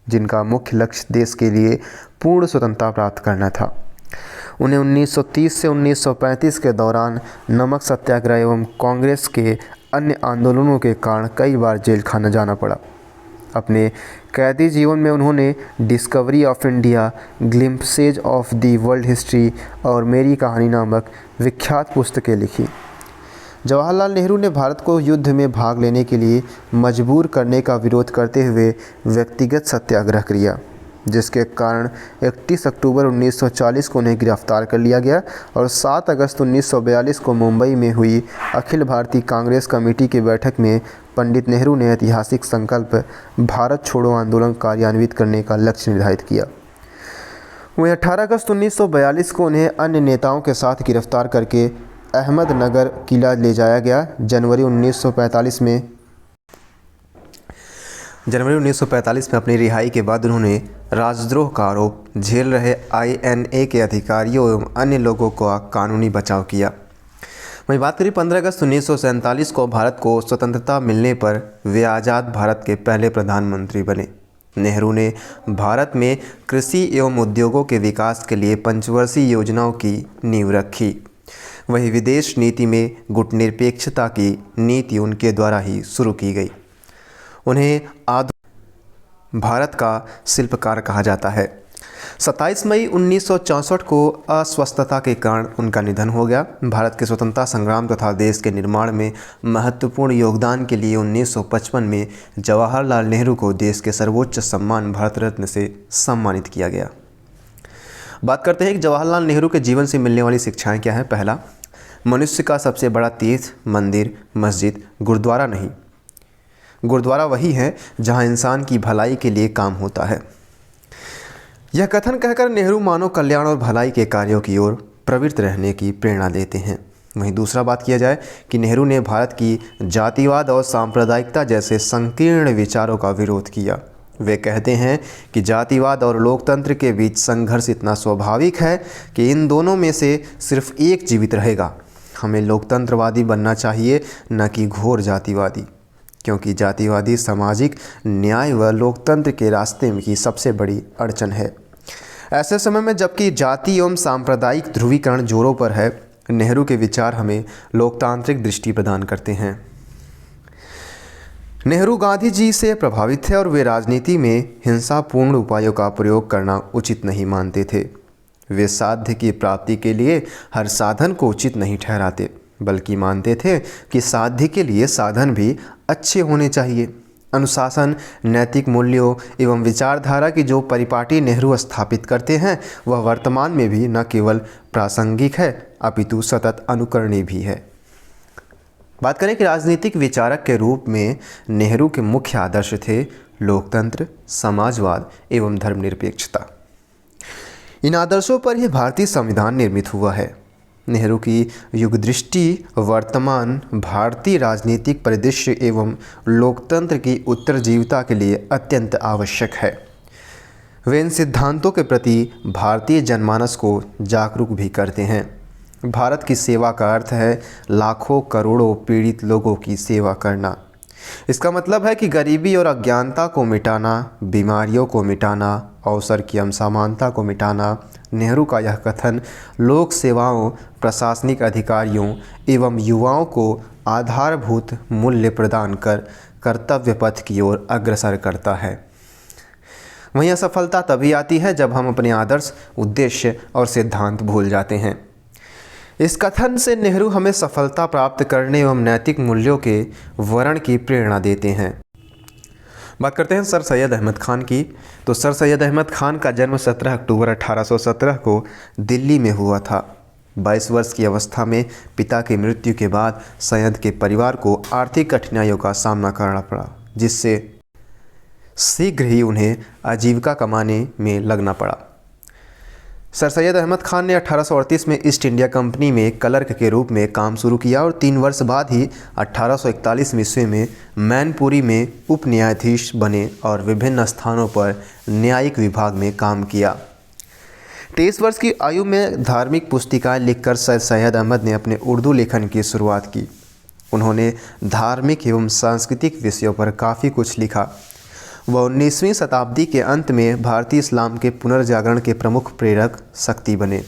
A: जिनका मुख्य लक्ष्य देश के लिए पूर्ण स्वतंत्रता प्राप्त करना था। उन्हें 1930 से 1935 के दौरान नमक सत्याग्रह एवं कांग्रेस के अन्य आंदोलनों के कारण कई बार जेल खाना जाना पड़ा। अपने कैदी जीवन में उन्होंने Discovery of India, Glimpses of the World History और मेरी कहानी नामक विख्यात पुस्तकें लिखी। जवाहरलाल नेहरू ने भारत को युद्ध में भाग लेने के लिए मजबूर करने का विरोध करते हुए व्यक्तिगत सत्याग्रह किया, जिसके कारण 31 अक्टूबर 1940 को उन्हें गिरफ्तार कर लिया गया और 7 अगस्त 1942 को मुंबई में हुई अखिल भारतीय कांग्रेस कमेटी की बैठक में पंडित नेहरू ने ऐतिहासिक संकल्प भारत छोड़ो आंदोलन कार्यान्वित करने का लक्ष्य निर्धारित किया। वहीं 18 अगस्त 1942 को उन्हें अन्य नेताओं के साथ गिरफ्तार करके अहमदनगर किला ले जाया गया। जनवरी 1945 में अपनी रिहाई के बाद उन्होंने राजद्रोह का आरोप झेल रहे INA के अधिकारियों एवं अन्य लोगों का कानूनी बचाव किया। वहीं बात करें 15 अगस्त 1947 को भारत को स्वतंत्रता मिलने पर वे आज़ाद भारत के पहले प्रधानमंत्री बने। नेहरू ने भारत में कृषि एवं उद्योगों के विकास के लिए पंचवर्षीय योजनाओं की नींव रखी। वहीं विदेश नीति में गुटनिरपेक्षता की नीति उनके द्वारा ही शुरू की गई। उन्हें भारत का शिल्पकार कहा जाता है। 27 मई 1964 को अस्वस्थता के कारण उनका निधन हो गया। भारत के स्वतंत्रता संग्राम तथा देश के निर्माण में महत्वपूर्ण योगदान के लिए 1955 में जवाहरलाल नेहरू को देश के सर्वोच्च सम्मान भारत रत्न से सम्मानित किया गया। बात करते हैं कि जवाहरलाल नेहरू के जीवन से मिलने वाली शिक्षाएं क्या हैं। पहला, मनुष्य का सबसे बड़ा तीर्थ मंदिर, मस्जिद, गुरुद्वारा नहीं, गुरुद्वारा वही है जहां इंसान की भलाई के लिए काम होता है। यह कथन कहकर नेहरू मानव कल्याण और भलाई के कार्यों की ओर प्रवृत्त रहने की प्रेरणा देते हैं। वहीं दूसरा बात किया जाए कि नेहरू ने भारत की जातिवाद और सांप्रदायिकता जैसे संकीर्ण विचारों का विरोध किया। वे कहते हैं कि जातिवाद और लोकतंत्र के बीच संघर्ष इतना स्वाभाविक है कि इन दोनों में से सिर्फ एक जीवित रहेगा। हमें लोकतंत्रवादी बनना चाहिए, न कि घोर जातिवादी, क्योंकि जातिवादी सामाजिक न्याय व लोकतंत्र के रास्ते की सबसे बड़ी अड़चन है। ऐसे समय में जबकि जाति एवं सांप्रदायिक ध्रुवीकरण जोरों पर है, नेहरू के विचार हमें लोकतांत्रिक दृष्टि प्रदान करते हैं। नेहरू गांधी जी से प्रभावित थे और वे राजनीति में हिंसापूर्ण उपायों का प्रयोग करना उचित नहीं मानते थे। वे साध्य की प्राप्ति के लिए हर साधन को उचित नहीं ठहराते, बल्कि मानते थे कि साध्य के लिए साधन भी अच्छे होने चाहिए। अनुशासन, नैतिक मूल्यों एवं विचारधारा की जो परिपाटी नेहरू स्थापित करते हैं, वह वर्तमान में भी न केवल प्रासंगिक है अपितु सतत अनुकरणीय भी है। बात करें कि राजनीतिक विचारक के रूप में नेहरू के मुख्य आदर्श थे लोकतंत्र, समाजवाद एवं धर्मनिरपेक्षता। इन आदर्शों पर ही भारतीय संविधान निर्मित हुआ है। नेहरू की युग दृष्टि वर्तमान भारतीय राजनीतिक परिदृश्य एवं लोकतंत्र की उत्तरजीविता के लिए अत्यंत आवश्यक है। वे इन सिद्धांतों के प्रति भारतीय जनमानस को जागरूक भी करते हैं। भारत की सेवा का अर्थ है लाखों करोड़ों पीड़ित लोगों की सेवा करना। इसका मतलब है कि गरीबी और अज्ञानता को मिटाना, बीमारियों को मिटाना, अवसर की असमानता को मिटाना। नेहरू का यह कथन लोक सेवाओं, प्रशासनिक अधिकारियों एवं युवाओं को आधारभूत मूल्य प्रदान कर कर्तव्य पथ की ओर अग्रसर करता है। वहीं असफलता तभी आती है जब हम अपने आदर्श, उद्देश्य और सिद्धांत भूल जाते हैं। इस कथन से नेहरू हमें सफलता प्राप्त करने एवं नैतिक मूल्यों के वर्ण की प्रेरणा देते हैं। बात करते हैं सर सैयद अहमद खान की। तो सर सैयद अहमद खान का जन्म 17 अक्टूबर 1817 को दिल्ली में हुआ था। 22 वर्ष की अवस्था में पिता की मृत्यु के बाद सैयद के परिवार को आर्थिक कठिनाइयों का सामना करना पड़ा, जिससे शीघ्र ही उन्हें आजीविका कमाने में लगना पड़ा। सर सैयद अहमद खान ने 1838 में ईस्ट इंडिया कंपनी में क्लर्क के रूप में काम शुरू किया और 3 वर्ष बाद ही 1841 ईस्वी में मैनपुरी में उप न्यायाधीश बने और विभिन्न स्थानों पर न्यायिक विभाग में काम किया। 23 वर्ष की आयु में धार्मिक पुस्तिकाएं लिखकर सर सैयद अहमद ने अपने उर्दू लेखन की शुरुआत की। उन्होंने धार्मिक एवं सांस्कृतिक विषयों पर काफ़ी कुछ लिखा। वह 19वीं शताब्दी के अंत में भारतीय इस्लाम के पुनर्जागरण के प्रमुख प्रेरक शक्ति बने।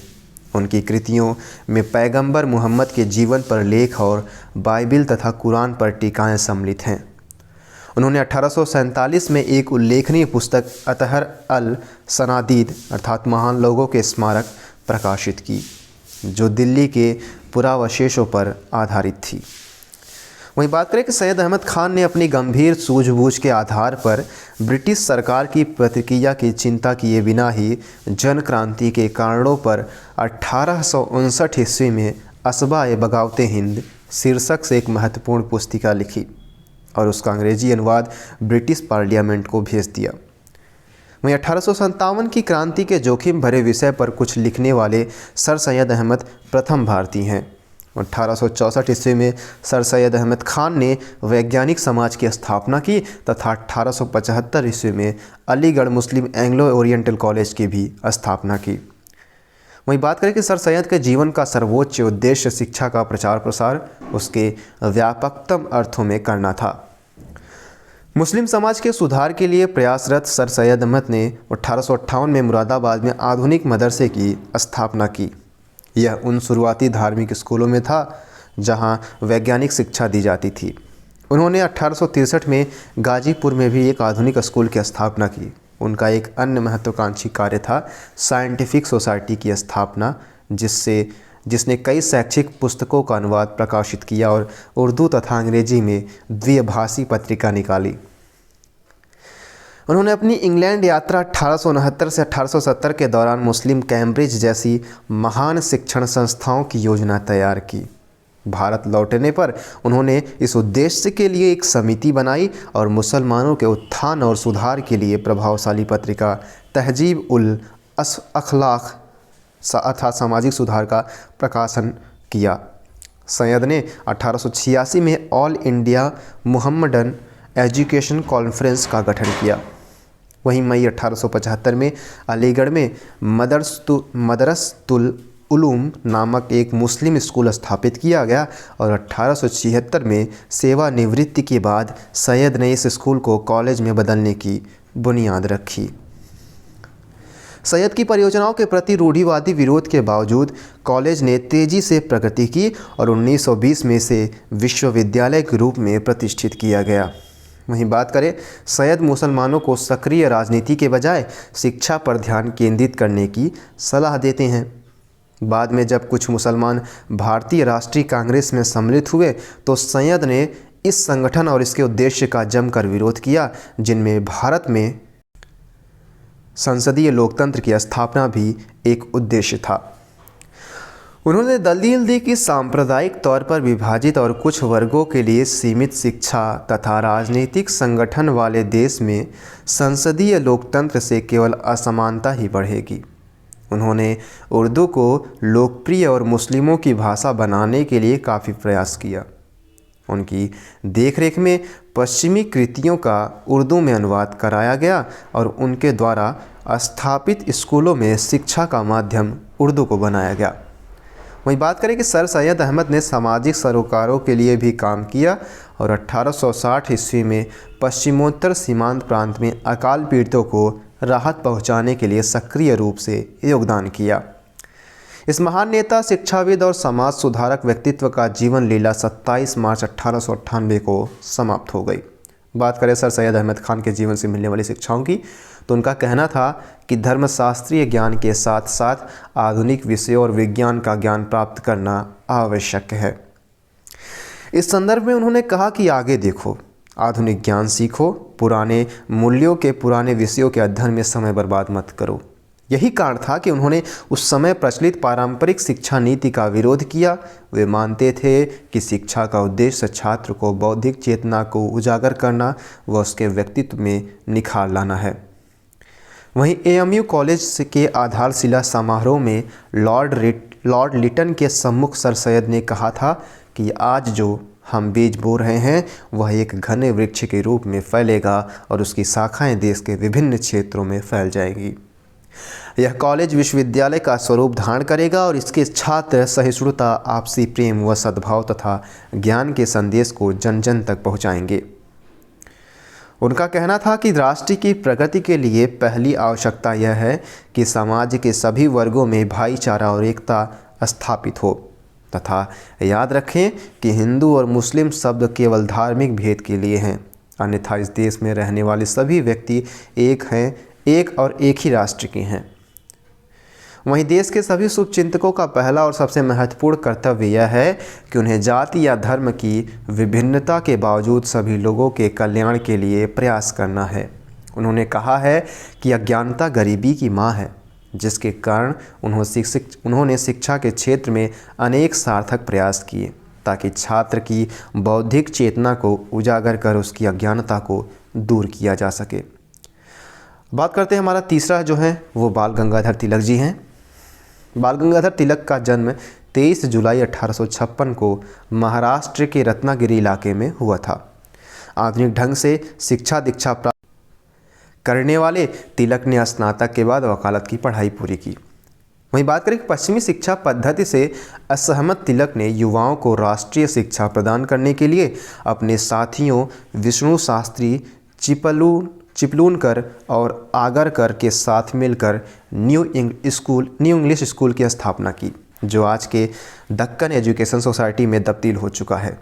A: उनकी कृतियों में पैगंबर मुहम्मद के जीवन पर लेख और बाइबिल तथा कुरान पर टीकाएं सम्मिलित हैं। उन्होंने 1847 में एक उल्लेखनीय पुस्तक अतहर अल सनादीद अर्थात महान लोगों के स्मारक प्रकाशित की, जो दिल्ली के पुरावशेषों पर आधारित थी। वहीं बात करें कि सैयद अहमद खान ने अपनी गंभीर सूझबूझ के आधार पर ब्रिटिश सरकार की प्रतिक्रिया की चिंता किए बिना ही जन क्रांति के कारणों पर 1859 ईस्वी में असबा-ए बगावते हिंद शीर्षक से एक महत्वपूर्ण पुस्तिका लिखी और उसका अंग्रेजी अनुवाद ब्रिटिश पार्लियामेंट को भेज दिया। वहीं 1857 की क्रांति के जोखिम भरे विषय पर कुछ लिखने वाले सर सैयद अहमद प्रथम भारतीय हैं। 1864 ईस्वी में सर सैयद अहमद खान ने वैज्ञानिक समाज की स्थापना की तथा 1875 ईस्वी में अलीगढ़ मुस्लिम एंग्लो ओरिएंटल कॉलेज की भी स्थापना की। वहीं बात करें कि सर सैयद के जीवन का सर्वोच्च उद्देश्य शिक्षा का प्रचार प्रसार उसके व्यापकतम अर्थों में करना था। मुस्लिम समाज के सुधार के लिए प्रयासरत सर सैयद अहमद ने 1858 में मुरादाबाद में आधुनिक मदरसे की स्थापना की। यह उन शुरुआती धार्मिक स्कूलों में था जहां वैज्ञानिक शिक्षा दी जाती थी। उन्होंने 1863 में गाजीपुर में भी एक आधुनिक स्कूल की स्थापना की। उनका एक अन्य महत्वाकांक्षी कार्य था साइंटिफिक सोसाइटी की स्थापना, जिसने कई शैक्षिक पुस्तकों का अनुवाद प्रकाशित किया और उर्दू तथा अंग्रेजी में द्विभाषी पत्रिका निकाली। उन्होंने अपनी इंग्लैंड यात्रा 1869 से 1870 के दौरान मुस्लिम कैम्ब्रिज जैसी महान शिक्षण संस्थाओं की योजना तैयार की। भारत लौटने पर उन्होंने इस उद्देश्य के लिए एक समिति बनाई और मुसलमानों के उत्थान और सुधार के लिए प्रभावशाली पत्रिका तहजीब उल अखलाक अर्थात सामाजिक सुधार का प्रकाशन किया। सैयद ने 1886 में ऑल इंडिया मुहम्मडन एजुकेशन कॉन्फ्रेंस का गठन किया। वहीं मई 1875 में अलीगढ़ में मदरसतुल उलूम नामक एक मुस्लिम स्कूल स्थापित किया गया और 1876 में सेवानिवृत्ति के बाद सैयद ने इस स्कूल को कॉलेज में बदलने की बुनियाद रखी। सैयद की परियोजनाओं के प्रति रूढ़िवादी विरोध के बावजूद कॉलेज ने तेज़ी से प्रगति की और 1920 में से विश्वविद्यालय के रूप में प्रतिष्ठित किया गया। वहीं बात करें, सैयद मुसलमानों को सक्रिय राजनीति के बजाय शिक्षा पर ध्यान केंद्रित करने की सलाह देते हैं। बाद में जब कुछ मुसलमान भारतीय राष्ट्रीय कांग्रेस में सम्मिलित हुए तो सैयद ने इस संगठन और इसके उद्देश्य का जमकर विरोध किया, जिनमें भारत में संसदीय लोकतंत्र की स्थापना भी एक उद्देश्य था। उन्होंने दलील दी कि सांप्रदायिक तौर पर विभाजित और कुछ वर्गों के लिए सीमित शिक्षा तथा राजनीतिक संगठन वाले देश में संसदीय लोकतंत्र से केवल असमानता ही बढ़ेगी। उन्होंने उर्दू को लोकप्रिय और मुस्लिमों की भाषा बनाने के लिए काफ़ी प्रयास किया। उनकी देखरेख में पश्चिमी कृतियों का उर्दू में अनुवाद कराया गया और उनके द्वारा स्थापित स्कूलों में शिक्षा का माध्यम उर्दू को बनाया गया। वहीं बात करें कि सर सैयद अहमद ने सामाजिक सरोकारों के लिए भी काम किया और 1860 ईस्वी में पश्चिमोत्तर सीमांत प्रांत में अकाल पीड़ितों को राहत पहुंचाने के लिए सक्रिय रूप से योगदान किया। इस महान नेता, शिक्षाविद और समाज सुधारक व्यक्तित्व का जीवन लीला 27 मार्च 1898 को समाप्त हो गई। बात करें सर सैयद अहमद खान के जीवन से मिलने वाली शिक्षाओं की, तो उनका कहना था कि धर्मशास्त्रीय ज्ञान के साथ साथ आधुनिक विषयों और विज्ञान का ज्ञान प्राप्त करना आवश्यक है। इस संदर्भ में उन्होंने कहा कि आगे देखो, आधुनिक ज्ञान सीखो, पुराने मूल्यों के पुराने विषयों के अध्ययन में समय बर्बाद मत करो। यही कारण था कि उन्होंने उस समय प्रचलित पारंपरिक शिक्षा नीति का विरोध किया। वे मानते थे कि शिक्षा का उद्देश्य छात्र को बौद्धिक चेतना को उजागर करना व उसके व्यक्तित्व में निखार लाना है। वहीं एएमयू कॉलेज के आधारशिला समारोह में लॉर्ड लिटन के सम्मुख सर सैयद ने कहा था कि आज जो हम बीज बो रहे हैं वह एक घने वृक्ष के रूप में फैलेगा और उसकी शाखाएं देश के विभिन्न क्षेत्रों में फैल जाएगी। यह कॉलेज विश्वविद्यालय का स्वरूप धारण करेगा और इसके छात्र सहिष्णुता, आपसी प्रेम व सद्भाव तथा ज्ञान के संदेश को जन जन तक पहुंचाएंगे। उनका कहना था कि राष्ट्र की प्रगति के लिए पहली आवश्यकता यह है कि समाज के सभी वर्गों में भाईचारा और एकता स्थापित हो तथा याद रखें कि हिंदू और मुस्लिम शब्द केवल धार्मिक भेद के लिए हैं, अन्यथा इस देश में रहने वाले सभी व्यक्ति एक हैं, एक और एक ही राष्ट्र के हैं। वहीं देश के सभी शुभचिंतकों का पहला और सबसे महत्वपूर्ण कर्तव्य यह है कि उन्हें जाति या धर्म की विभिन्नता के बावजूद सभी लोगों के कल्याण के लिए प्रयास करना है। उन्होंने कहा है कि अज्ञानता गरीबी की माँ है, जिसके कारण उन्होंने शिक्षा के क्षेत्र में अनेक सार्थक प्रयास किए ताकि छात्र की बौद्धिक चेतना को उजागर कर उसकी अज्ञानता को दूर किया जा सके। बात करते हैं, हमारा तीसरा जो है वो बाल गंगाधर तिलक जी हैं। बाल गंगाधर तिलक का जन्म 23 जुलाई 1856 को महाराष्ट्र के रत्नागिरी इलाके में हुआ था। आधुनिक ढंग से शिक्षा दीक्षा प्राप्त करने वाले तिलक ने स्नातक के बाद वकालत की पढ़ाई पूरी की। वहीं बात करें कि पश्चिमी शिक्षा पद्धति से असहमत तिलक ने युवाओं को राष्ट्रीय शिक्षा प्रदान करने के लिए अपने साथियों विष्णु शास्त्री, चिपलूनकर और आगरकर के साथ मिलकर न्यू इंग्लिश स्कूल की स्थापना की, जो आज के दक्कन एजुकेशन सोसाइटी में तब्दील हो चुका है।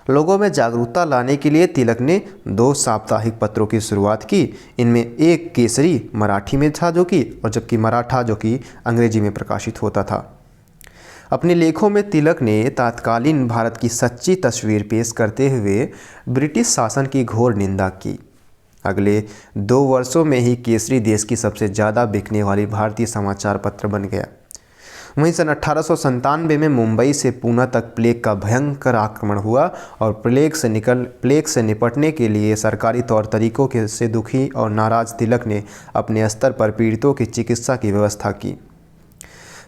A: लोगों में जागरूकता लाने के लिए तिलक ने 2 साप्ताहिक पत्रों की शुरुआत की। इनमें एक केसरी मराठी में था और जबकि मराठा जो कि अंग्रेजी में प्रकाशित होता था। अपने लेखों में तिलक ने तत्कालीन भारत की सच्ची तस्वीर पेश करते हुए ब्रिटिश शासन की घोर निंदा की। अगले 2 वर्षों में ही केसरी देश की सबसे ज़्यादा बिकने वाली भारतीय समाचार पत्र बन गया। वहीं सन 1897 में मुंबई से पूना तक प्लेग का भयंकर आक्रमण हुआ और प्लेग से निपटने के लिए सरकारी तौर तरीकों से दुखी और नाराज तिलक ने अपने स्तर पर पीड़ितों की चिकित्सा की व्यवस्था की।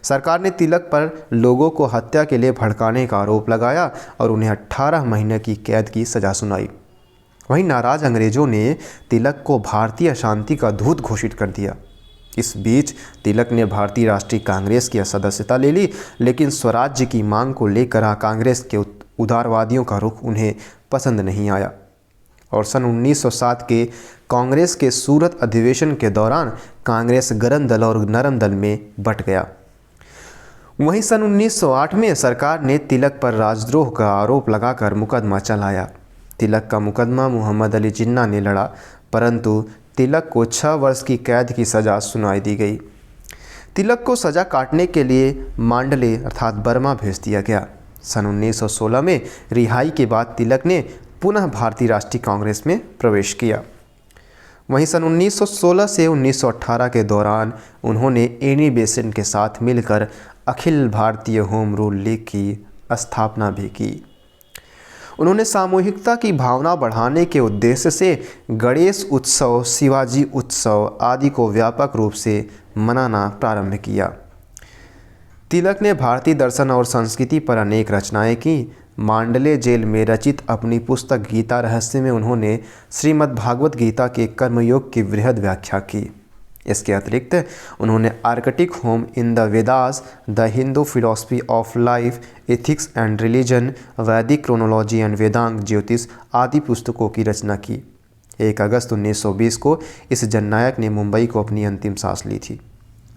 A: सरकार ने तिलक पर लोगों को हत्या के लिए भड़काने का आरोप लगाया और उन्हें 18 महीने की कैद की सज़ा सुनाई। वहीं नाराज अंग्रेजों ने तिलक को भारतीय अशांति का दूत घोषित कर दिया। इस बीच तिलक ने भारतीय राष्ट्रीय कांग्रेस की सदस्यता ले ली, लेकिन स्वराज्य की मांग को लेकर कांग्रेस के उदारवादियों का रुख उन्हें पसंद नहीं आया और सन 1907 के कांग्रेस के सूरत अधिवेशन के दौरान कांग्रेस गरम दल और नरम दल में बंट गया। वहीं सन 1908 में सरकार ने तिलक पर राजद्रोह का आरोप लगाकर मुकदमा चलाया। तिलक का मुकदमा मोहम्मद अली जिन्ना ने लड़ा, परंतु तिलक को 6 वर्ष की कैद की सज़ा सुनाई दी गई। तिलक को सज़ा काटने के लिए मांडले अर्थात बर्मा भेज दिया गया। सन 1916 में रिहाई के बाद तिलक ने पुनः भारतीय राष्ट्रीय कांग्रेस में प्रवेश किया। वहीं सन 1916 से 1918 के दौरान उन्होंने एनी बेसेंट के साथ मिलकर Akhil Bharatiya home rule league की स्थापना भी की। उन्होंने सामूहिकता की भावना बढ़ाने के उद्देश्य से गणेश उत्सव, शिवाजी उत्सव आदि को व्यापक रूप से मनाना प्रारंभ किया। तिलक ने भारतीय दर्शन और संस्कृति पर अनेक रचनाएं की। मांडले जेल में रचित अपनी पुस्तक गीता रहस्य में उन्होंने श्रीमद् भागवत गीता के कर्मयोग की वृहद व्याख्या की। इसके अतिरिक्त उन्होंने Arctic home in the Vedas, the Hindu philosophy of life, ethics and religion, वैदिक क्रोनोलॉजी एंड वेदांग ज्योतिष आदि पुस्तकों की रचना की। 1 अगस्त 1920 को इस जननायक ने मुंबई को अपनी अंतिम सांस ली थी।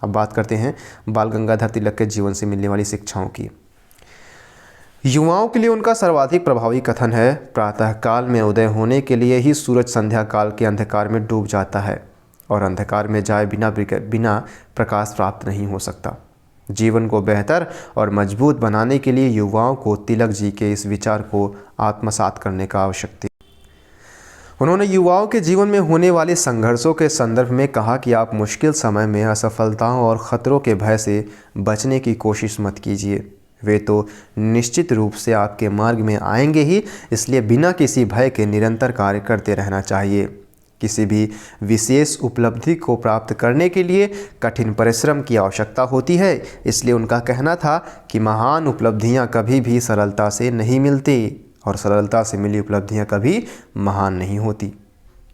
A: अब बात करते हैं बाल गंगाधर तिलक के जीवन से मिलने वाली शिक्षाओं की। युवाओं के लिए उनका सर्वाधिक प्रभावी कथन है, प्रातःकाल में उदय होने के लिए ही सूरज संध्या काल के अंधकार में डूब जाता है और अंधकार में जाए बिना प्रकाश प्राप्त नहीं हो सकता। जीवन को बेहतर और मजबूत बनाने के लिए युवाओं को तिलक जी के इस विचार को आत्मसात करने का आवश्यकता है। उन्होंने युवाओं के जीवन में होने वाले संघर्षों के संदर्भ में कहा कि आप मुश्किल समय में असफलताओं और ख़तरों के भय से बचने की कोशिश मत कीजिए। वे तो निश्चित रूप से आपके मार्ग में आएंगे ही, इसलिए बिना किसी भय के निरंतर कार्य करते रहना चाहिए। किसी भी विशेष उपलब्धि को प्राप्त करने के लिए कठिन परिश्रम की आवश्यकता होती है, इसलिए उनका कहना था कि महान उपलब्धियां कभी भी सरलता से नहीं मिलती और सरलता से मिली उपलब्धियां कभी महान नहीं होती।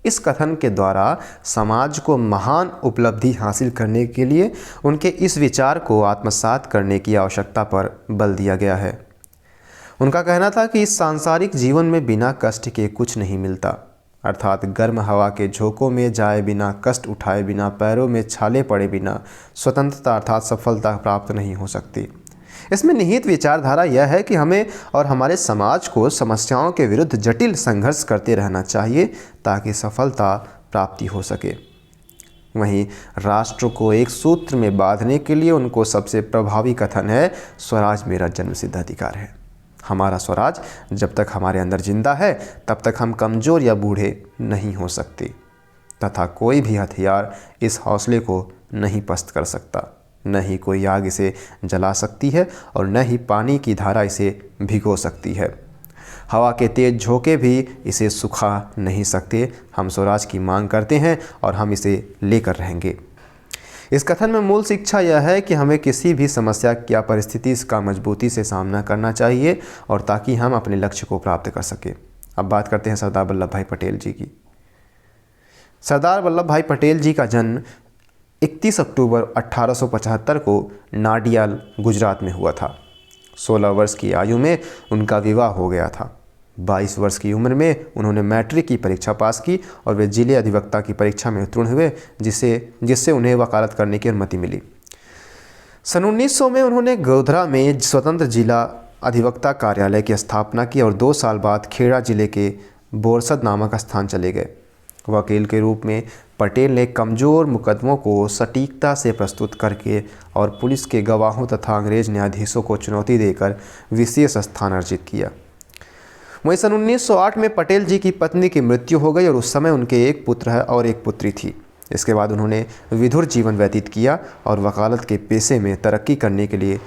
A: इस कथन के द्वारा समाज को महान उपलब्धि हासिल करने के लिए उनके इस विचार को आत्मसात करने की आवश्यकता पर बल दिया गया है। उनका कहना था कि इस सांसारिक जीवन में बिना कष्ट के कुछ नहीं मिलता, अर्थात गर्म हवा के झोंकों में जाए बिना, कष्ट उठाए बिना, पैरों में छाले पड़े बिना स्वतंत्रता अर्थात सफलता प्राप्त नहीं हो सकती। इसमें निहित विचारधारा यह है कि हमें और हमारे समाज को समस्याओं के विरुद्ध जटिल संघर्ष करते रहना चाहिए ताकि सफलता प्राप्ति हो सके। वहीं राष्ट्र को एक सूत्र में बांधने के लिए उनको सबसे प्रभावी कथन है, स्वराज मेरा जन्मसिद्ध अधिकार है। हमारा स्वराज जब तक हमारे अंदर जिंदा है तब तक हम कमज़ोर या बूढ़े नहीं हो सकते तथा कोई भी हथियार इस हौसले को नहीं पस्त कर सकता। न ही कोई आग इसे जला सकती है और न ही पानी की धारा इसे भिगो सकती है। हवा के तेज झोंके भी इसे सुखा नहीं सकते। हम स्वराज की मांग करते हैं और हम इसे लेकर रहेंगे। इस कथन में मूल शिक्षा यह है कि हमें किसी भी समस्या या परिस्थिति का मजबूती से सामना करना चाहिए और ताकि हम अपने लक्ष्य को प्राप्त कर सकें। अब बात करते हैं सरदार वल्लभ भाई पटेल जी की। सरदार वल्लभ भाई पटेल जी का जन्म 31 अक्टूबर 1875 को नाडियाल, गुजरात में हुआ था। 16 वर्ष की आयु में उनका विवाह हो गया था। 22 वर्ष की उम्र में उन्होंने मैट्रिक की परीक्षा पास की और वे जिले अधिवक्ता की परीक्षा में उत्तीर्ण हुए, जिससे उन्हें वकालत करने की अनुमति मिली। सन 1900 में उन्होंने गोधरा में स्वतंत्र जिला अधिवक्ता कार्यालय की स्थापना की और 2 साल बाद खेड़ा जिले के बोरसद नामक स्थान चले गए। वकील के रूप में पटेल ने कमज़ोर मुकदमों को सटीकता से प्रस्तुत करके और पुलिस के गवाहों तथा अंग्रेज न्यायाधीशों को चुनौती देकर विशेष स्थान अर्जित किया। वहीं सन 1908 में पटेल जी की पत्नी की मृत्यु हो गई और उस समय उनके एक पुत्र है और एक पुत्री थी। इसके बाद उन्होंने विधुर जीवन व्यतीत किया और वकालत के पेशे में तरक्की करने के लिए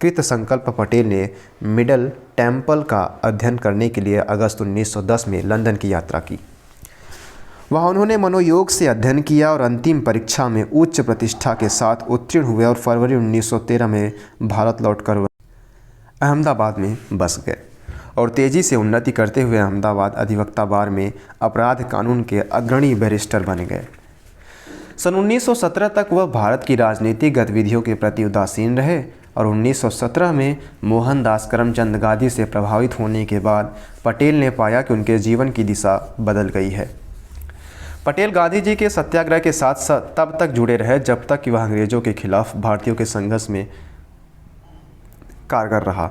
A: कृत संकल्प पटेल ने मिडल टेम्पल का अध्ययन करने के लिए अगस्त 1910 में लंदन की यात्रा की। वहाँ उन्होंने मनोयोग से अध्ययन किया और अंतिम परीक्षा में उच्च प्रतिष्ठा के साथ उत्तीर्ण हुए और फरवरी 1913 में भारत लौटकर अहमदाबाद में बस गए और तेज़ी से उन्नति करते हुए अहमदाबाद अधिवक्ता बार में अपराध कानून के अग्रणी बैरिस्टर बन गए। सन 1917 तक वह भारत की राजनीतिक गतिविधियों के प्रति उदासीन रहे और 1917 में मोहनदास करमचंद गांधी से प्रभावित होने के बाद पटेल ने पाया कि उनके जीवन की दिशा बदल गई है। पटेल गांधी जी के सत्याग्रह के साथ तब तक जुड़े रहे जब तक कि वह अंग्रेज़ों के खिलाफ भारतीयों के संघर्ष में कारगर रहा,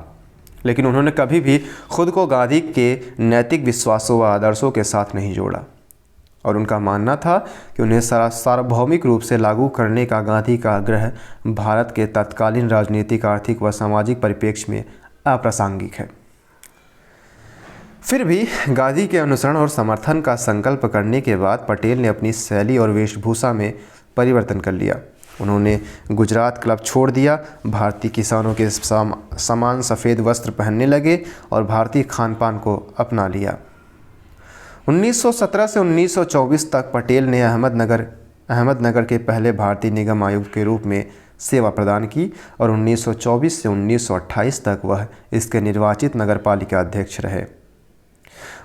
A: लेकिन उन्होंने कभी भी खुद को गांधी के नैतिक विश्वासों व आदर्शों के साथ नहीं जोड़ा और उनका मानना था कि उन्हें सार्वभौमिक रूप से लागू करने का गांधी का आग्रह भारत के तत्कालीन राजनीतिक, आर्थिक व सामाजिक परिप्रेक्ष्य में अप्रासंगिक है। फिर भी गांधी के अनुसरण और समर्थन का संकल्प करने के बाद पटेल ने अपनी शैली और वेशभूषा में परिवर्तन कर लिया। उन्होंने गुजरात क्लब छोड़ दिया, भारतीय किसानों के समान सफ़ेद वस्त्र पहनने लगे और भारतीय खान पान को अपना लिया। 1917 से 1924 तक पटेल ने अहमदनगर के पहले भारतीय निगम आयुक्त के रूप में सेवा प्रदान की और 1924 से 1928 तक वह इसके निर्वाचित नगरपालिका अध्यक्ष रहे।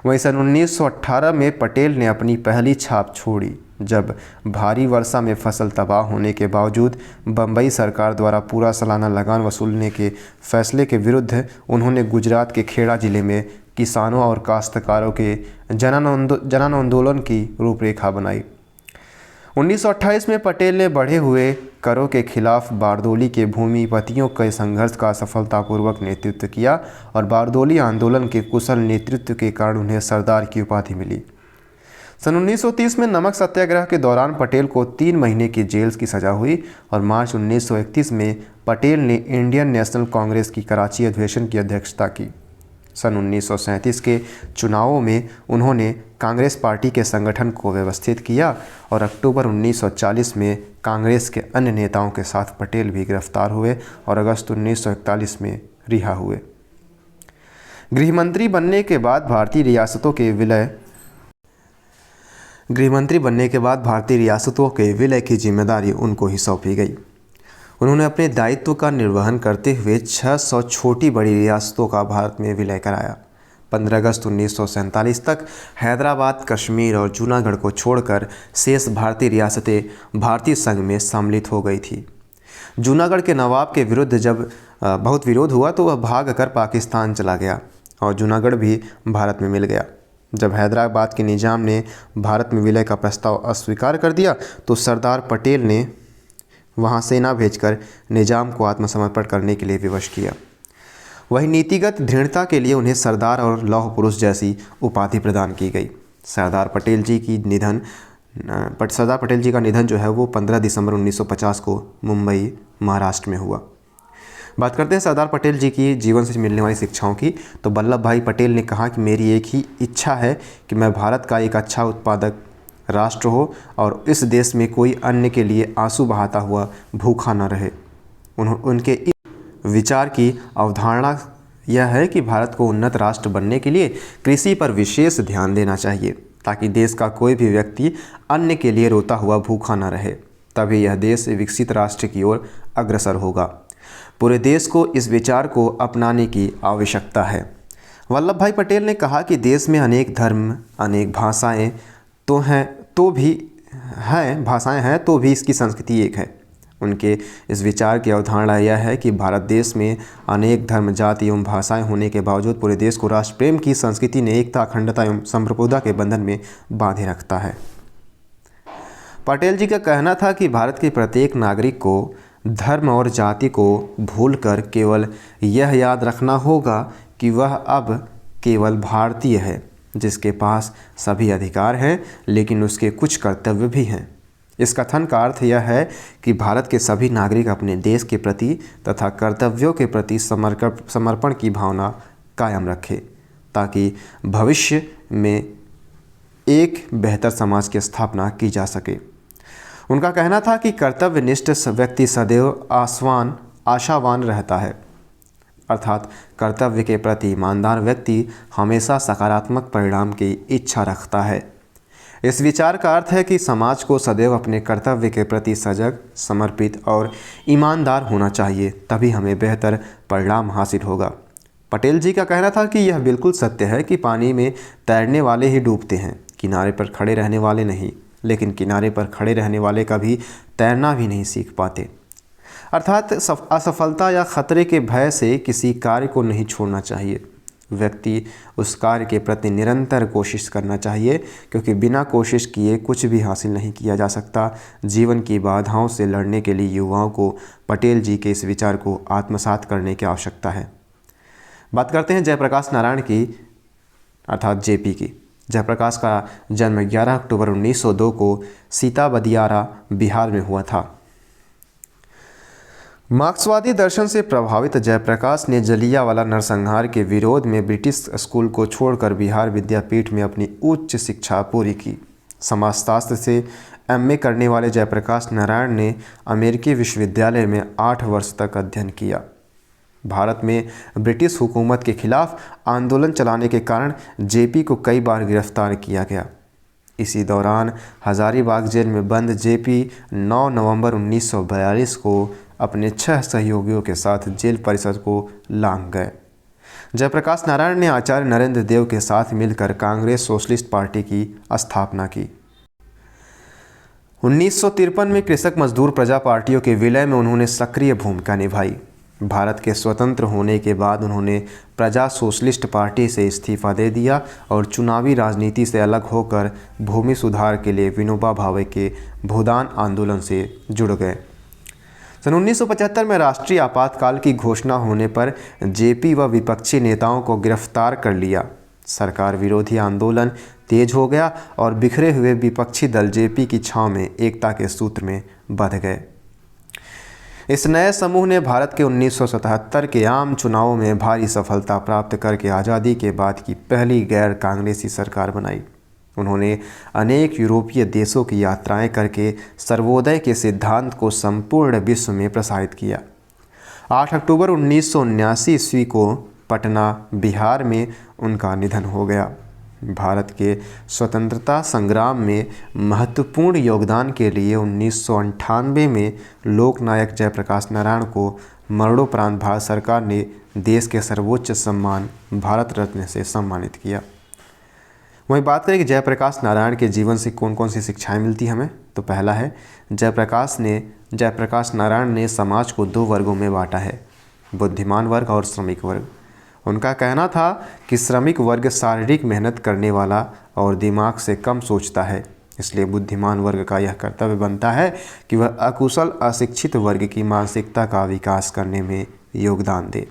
A: वहीं सन 1918 में पटेल ने अपनी पहली छाप छोड़ी जब भारी वर्षा में फसल तबाह होने के बावजूद बम्बई सरकार द्वारा पूरा सालाना लगान वसूलने के फैसले के विरुद्ध उन्होंने गुजरात के खेड़ा जिले में किसानों और काश्तकारों के जनन आंदोलन की रूपरेखा बनाई। 1928 में पटेल ने बढ़े हुए करों के खिलाफ बारदोली के भूमिपतियों के संघर्ष का सफलतापूर्वक नेतृत्व किया और बारदोली आंदोलन के कुशल नेतृत्व के कारण उन्हें सरदार की उपाधि मिली। सन 1930 में नमक सत्याग्रह के दौरान पटेल को 3 महीने की जेल की सज़ा हुई और मार्च 1931 में पटेल ने इंडियन नेशनल कांग्रेस की कराची अधिवेशन की अध्यक्षता की। सन 1937 के चुनावों में उन्होंने कांग्रेस पार्टी के संगठन को व्यवस्थित किया और अक्टूबर 1940 में कांग्रेस के अन्य नेताओं के साथ पटेल भी गिरफ्तार हुए और अगस्त 1941 में रिहा हुए। गृहमंत्री बनने के बाद भारतीय रियासतों के विलय की जिम्मेदारी उनको ही सौंपी गई। उन्होंने अपने दायित्व का निर्वहन करते हुए 600 छोटी बड़ी रियासतों का भारत में विलय कराया। 15 अगस्त 1947 तक हैदराबाद, कश्मीर और जूनागढ़ को छोड़कर शेष भारतीय रियासतें भारतीय संघ में सम्मिलित हो गई थी। जूनागढ़ के नवाब के विरुद्ध जब बहुत विरोध हुआ तो वह भाग कर पाकिस्तान चला गया और जूनागढ़ भी भारत में मिल गया। जब हैदराबाद के निजाम ने भारत में विलय का प्रस्ताव अस्वीकार कर दिया तो सरदार पटेल ने वहां सेना भेजकर निजाम को आत्मसमर्पण करने के लिए विवश किया। वहीं नीतिगत दृढ़ता के लिए उन्हें सरदार और लौह पुरुष जैसी उपाधि प्रदान की गई। सरदार पटेल जी की निधन सरदार पटेल जी का निधन जो है वो 15 दिसंबर 1950 को मुंबई महाराष्ट्र में हुआ। बात करते हैं सरदार पटेल जी की जीवन से मिलने वाली शिक्षाओं की। तो वल्लभ भाई पटेल ने कहा कि मेरी एक ही इच्छा है कि मैं भारत का एक अच्छा उत्पादक राष्ट्र हो और इस देश में कोई अन्य के लिए आंसू बहाता हुआ भूखा न रहे। उनके इस विचार की अवधारणा यह है कि भारत को उन्नत राष्ट्र बनने के लिए कृषि पर विशेष ध्यान देना चाहिए ताकि देश का कोई भी व्यक्ति अन्य के लिए रोता हुआ भूखा न रहे। तभी यह देश विकसित राष्ट्र की ओर अग्रसर होगा। पूरे देश को इस विचार को अपनाने की आवश्यकता है। वल्लभ भाई पटेल ने कहा कि देश में अनेक धर्म, अनेक भाषाएं तो भी इसकी संस्कृति एक है। उनके इस विचार की अवधारणा यह है कि भारत देश में अनेक धर्म, जाति एवं भाषाएं होने के बावजूद पूरे देश को राष्ट्र प्रेम की संस्कृति ने एकता, अखंडता एवं संप्रभुता के बंधन में बांधे रखता है। पटेल जी का कहना था कि भारत के प्रत्येक नागरिक को धर्म और जाति को भूलकर केवल यह याद रखना होगा कि वह अब केवल भारतीय है, जिसके पास सभी अधिकार हैं लेकिन उसके कुछ कर्तव्य भी हैं। इस कथन का अर्थ यह है कि भारत के सभी नागरिक अपने देश के प्रति तथा कर्तव्यों के प्रति समर्पण की भावना कायम रखें ताकि भविष्य में एक बेहतर समाज की स्थापना की जा सके। उनका कहना था कि कर्तव्यनिष्ठ व्यक्ति सदैव आशावान रहता है, अर्थात कर्तव्य के प्रति ईमानदार व्यक्ति हमेशा सकारात्मक परिणाम की इच्छा रखता है। इस विचार का अर्थ है कि समाज को सदैव अपने कर्तव्य के प्रति सजग, समर्पित और ईमानदार होना चाहिए, तभी हमें बेहतर परिणाम हासिल होगा। पटेल जी का कहना था कि यह बिल्कुल सत्य है कि पानी में तैरने वाले ही डूबते हैं, किनारे पर खड़े रहने वाले नहीं। लेकिन किनारे पर खड़े रहने वाले कभी तैरना भी नहीं सीख पाते। अर्थात असफलता या खतरे के भय से किसी कार्य को नहीं छोड़ना चाहिए। व्यक्ति उस कार्य के प्रति निरंतर कोशिश करना चाहिए, क्योंकि बिना कोशिश किए कुछ भी हासिल नहीं किया जा सकता। जीवन की बाधाओं से लड़ने के लिए युवाओं को पटेल जी के इस विचार को आत्मसात करने की आवश्यकता है। बात करते हैं जयप्रकाश नारायण की, अर्थात जेपी की। जयप्रकाश का जन्म 11 अक्टूबर 1902 को सीता बदियारा, बिहार में हुआ था। मार्क्सवादी दर्शन से प्रभावित जयप्रकाश ने जलियांवाला नरसंहार के विरोध में ब्रिटिश स्कूल को छोड़कर बिहार विद्यापीठ में अपनी उच्च शिक्षा पूरी की। समाजशास्त्र से एमए करने वाले जयप्रकाश नारायण ने अमेरिकी विश्वविद्यालय में 8 वर्ष तक अध्ययन किया। भारत में ब्रिटिश हुकूमत के खिलाफ आंदोलन चलाने के कारण जेपी को कई बार गिरफ्तार किया गया। इसी दौरान हजारीबाग जेल में बंद जेपी 9 नवंबर 1942 को अपने 6 सहयोगियों के साथ जेल परिसर को लांघ गए। जयप्रकाश नारायण ने आचार्य नरेंद्र देव के साथ मिलकर कांग्रेस सोशलिस्ट पार्टी की स्थापना की। 1953 में कृषक मजदूर प्रजा पार्टियों के विलय में उन्होंने सक्रिय भूमिका निभाई। भारत के स्वतंत्र होने के बाद उन्होंने प्रजा सोशलिस्ट पार्टी से इस्तीफा दे दिया और चुनावी राजनीति से अलग होकर भूमि सुधार के लिए विनोबा भावे के भूदान आंदोलन से जुड़ गए। सन 1975 में राष्ट्रीय आपातकाल की घोषणा होने पर जेपी व विपक्षी नेताओं को गिरफ्तार कर लिया। सरकार विरोधी आंदोलन तेज हो गया और बिखरे हुए विपक्षी दल जेपी की छांव में एकता के सूत्र में बंध गए। इस नए समूह ने भारत के 1977 के आम चुनावों में भारी सफलता प्राप्त करके आज़ादी के बाद की पहली गैर कांग्रेसी सरकार बनाई। उन्होंने अनेक यूरोपीय देशों की यात्राएं करके सर्वोदय के सिद्धांत को संपूर्ण विश्व में प्रसारित किया। 8 अक्टूबर 1979 ईस्वी को पटना, बिहार में उनका निधन हो गया। भारत के स्वतंत्रता संग्राम में महत्वपूर्ण योगदान के लिए 1998 में लोकनायक जयप्रकाश नारायण को मरणोपरांत भारत सरकार ने देश के सर्वोच्च सम्मान भारत रत्न से सम्मानित किया। वहीं बात करें कि जयप्रकाश नारायण के जीवन से कौन कौन सी शिक्षाएं मिलती हमें, तो पहला है जयप्रकाश नारायण ने समाज को 2 वर्गों में बांटा है, बुद्धिमान वर्ग और श्रमिक वर्ग। उनका कहना था कि श्रमिक वर्ग शारीरिक मेहनत करने वाला और दिमाग से कम सोचता है, इसलिए बुद्धिमान वर्ग का यह कर्तव्य बनता है कि वह अकुशल अशिक्षित वर्ग की मानसिकता का विकास करने में योगदान दे।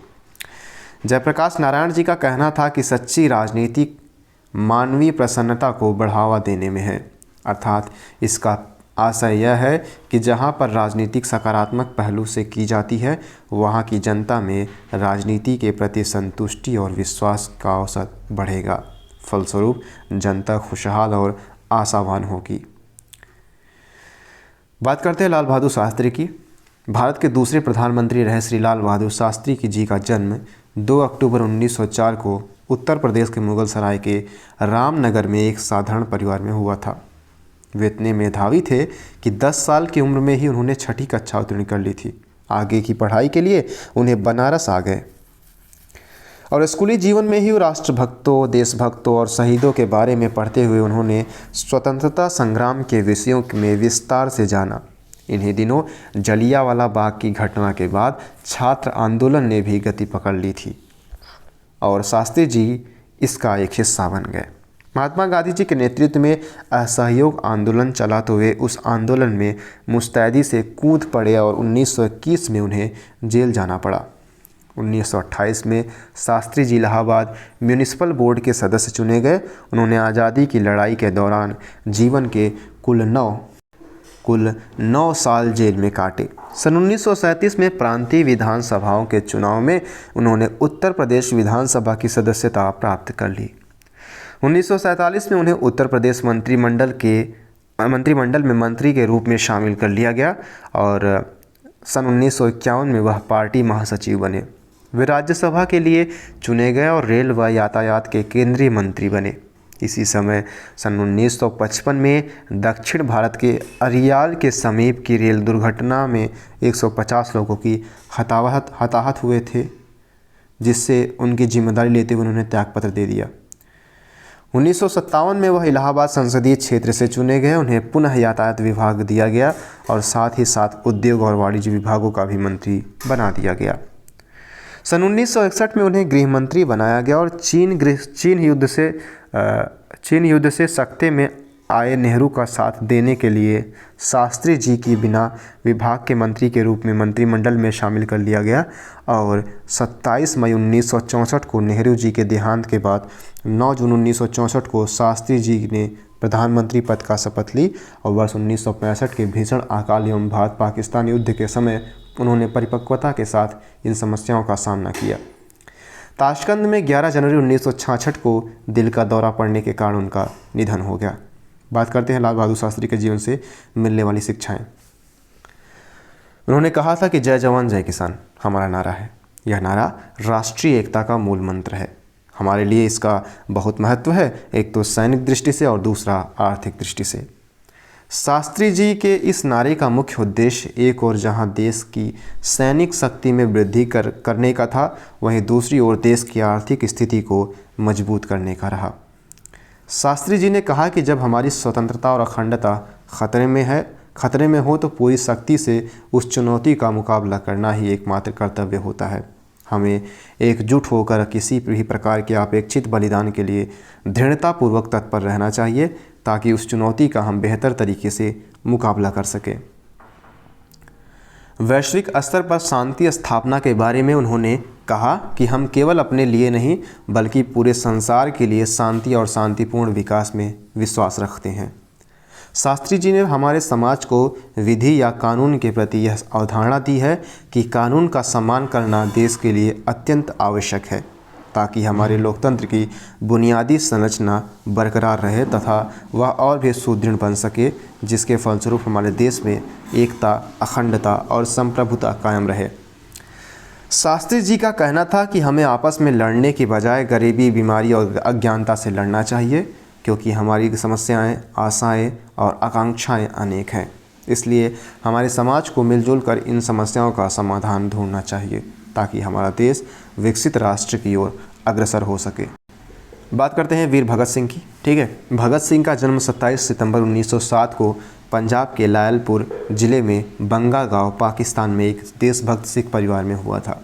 A: जयप्रकाश नारायण जी का कहना था कि सच्ची राजनीति मानवीय प्रसन्नता को बढ़ावा देने में है। अर्थात इसका आशय यह है कि जहां पर राजनीतिक सकारात्मक पहलू से की जाती है वहां की जनता में राजनीति के प्रति संतुष्टि और विश्वास का औसत बढ़ेगा। फलस्वरूप जनता खुशहाल और आशावान होगी। बात करते हैं लाल बहादुर शास्त्री की। भारत के दूसरे प्रधानमंत्री रहे श्री लाल बहादुर शास्त्री जी का जन्म 2 अक्टूबर 1904 को उत्तर प्रदेश के मुगल सराय के रामनगर में एक साधारण परिवार में हुआ था। वे इतने मेधावी थे कि 10 साल की उम्र में ही उन्होंने 6ठी कक्षा उत्तीर्ण कर ली थी। आगे की पढ़ाई के लिए उन्हें बनारस आ गए और स्कूली जीवन में ही राष्ट्रभक्तों, देशभक्तों और शहीदों के बारे में पढ़ते हुए उन्होंने स्वतंत्रता संग्राम के विषयों में विस्तार से जाना। इन्हीं दिनों जलियांवाला बाग की घटना के बाद छात्र आंदोलन ने भी गति पकड़ ली थी और शास्त्री जी इसका एक हिस्सा बन गए। महात्मा गांधी जी के नेतृत्व में असहयोग आंदोलन चला तो वे उस आंदोलन में मुस्तैदी से कूद पड़े और 1921 में उन्हें जेल जाना पड़ा। 1928 में शास्त्री जी इलाहाबाद म्यूनिसिपल बोर्ड के सदस्य चुने गए। उन्होंने आज़ादी की लड़ाई के दौरान जीवन के कुल 9 साल जेल में काटे। सन 1937 में प्रांतीय विधानसभाओं के चुनाव में उन्होंने उत्तर प्रदेश विधानसभा की सदस्यता प्राप्त कर ली। 1947 में उन्हें उत्तर प्रदेश मंत्रिमंडल में मंत्री के रूप में शामिल कर लिया गया और सन 1951 में वह पार्टी महासचिव बने। वे राज्यसभा के लिए चुने गए और रेल व यातायात के केंद्रीय मंत्री बने। इसी समय सन 1955 में दक्षिण भारत के अरियाल के समीप की रेल दुर्घटना में 150 लोगों की हताहत हुए थे, जिससे उनकी जिम्मेदारी लेते हुए उन्होंने त्यागपत्र दे दिया। 1957 में वह इलाहाबाद संसदीय क्षेत्र से चुने गए। उन्हें पुनः यातायात विभाग दिया गया और साथ ही साथ उद्योग और वाणिज्य विभागों का भी मंत्री बना दिया गया। सन 1961 में उन्हें गृह मंत्री बनाया गया और चीन युद्ध से सकते में आए नेहरू का साथ देने के लिए शास्त्री जी की बिना विभाग के मंत्री के रूप में मंत्रिमंडल में शामिल कर लिया गया और 27 मई 1964 को नेहरू जी के देहांत के बाद 9 जून 1964 को शास्त्री जी ने प्रधानमंत्री पद का शपथ ली और वर्ष 1965 के भीषण अकाल एवं भारत पाकिस्तान युद्ध के समय उन्होंने परिपक्वता के साथ इन समस्याओं का सामना किया। ताशकंद में 11 जनवरी 1966 को दिल का दौरा पड़ने के कारण उनका निधन हो गया। बात करते हैं लाल बहादुर शास्त्री के जीवन से मिलने वाली शिक्षाएं। उन्होंने कहा था कि जय जवान जय किसान हमारा नारा है। यह नारा राष्ट्रीय एकता का मूल मंत्र है। हमारे लिए इसका बहुत महत्व है, एक तो सैनिक दृष्टि से और दूसरा आर्थिक दृष्टि से। शास्त्री जी के इस नारे का मुख्य उद्देश्य एक ओर जहां देश की सैनिक शक्ति में वृद्धि करने का था, वहीं दूसरी ओर देश की आर्थिक स्थिति को मजबूत करने का रहा। शास्त्री जी ने कहा कि जब हमारी स्वतंत्रता और अखंडता खतरे में हो तो पूरी शक्ति से उस चुनौती का मुकाबला करना ही एकमात्र कर्तव्य होता है। हमें एकजुट होकर किसी भी प्रकार के अपेक्षित बलिदान के लिए दृढ़तापूर्वक तत्पर रहना चाहिए ताकि उस चुनौती का हम बेहतर तरीके से मुकाबला कर सकें। वैश्विक स्तर पर शांति स्थापना के बारे में उन्होंने कहा कि हम केवल अपने लिए नहीं बल्कि पूरे संसार के लिए शांति और शांतिपूर्ण विकास में विश्वास रखते हैं। शास्त्री जी ने हमारे समाज को विधि या कानून के प्रति यह अवधारणा दी है कि कानून का सम्मान करना देश के लिए अत्यंत आवश्यक है ताकि हमारे लोकतंत्र की बुनियादी संरचना बरकरार रहे तथा वह और भी सुदृढ़ बन सके, जिसके फलस्वरूप हमारे देश में एकता, अखंडता और संप्रभुता कायम रहे। शास्त्री जी का कहना था कि हमें आपस में लड़ने की बजाय गरीबी, बीमारी और अज्ञानता से लड़ना चाहिए, क्योंकि हमारी समस्याएं, आशाएं और आकांक्षाएं अनेक हैं। इसलिए हमारे समाज को मिलजुल कर इन समस्याओं का समाधान ढूंढना चाहिए ताकि हमारा देश विकसित राष्ट्र की ओर अग्रसर हो सके। बात करते हैं वीर भगत सिंह की। ठीक है, भगत सिंह का जन्म 27 सितंबर 1907 को पंजाब के लायलपुर ज़िले में बंगा गांव, पाकिस्तान में एक देशभक्त सिख परिवार में हुआ था।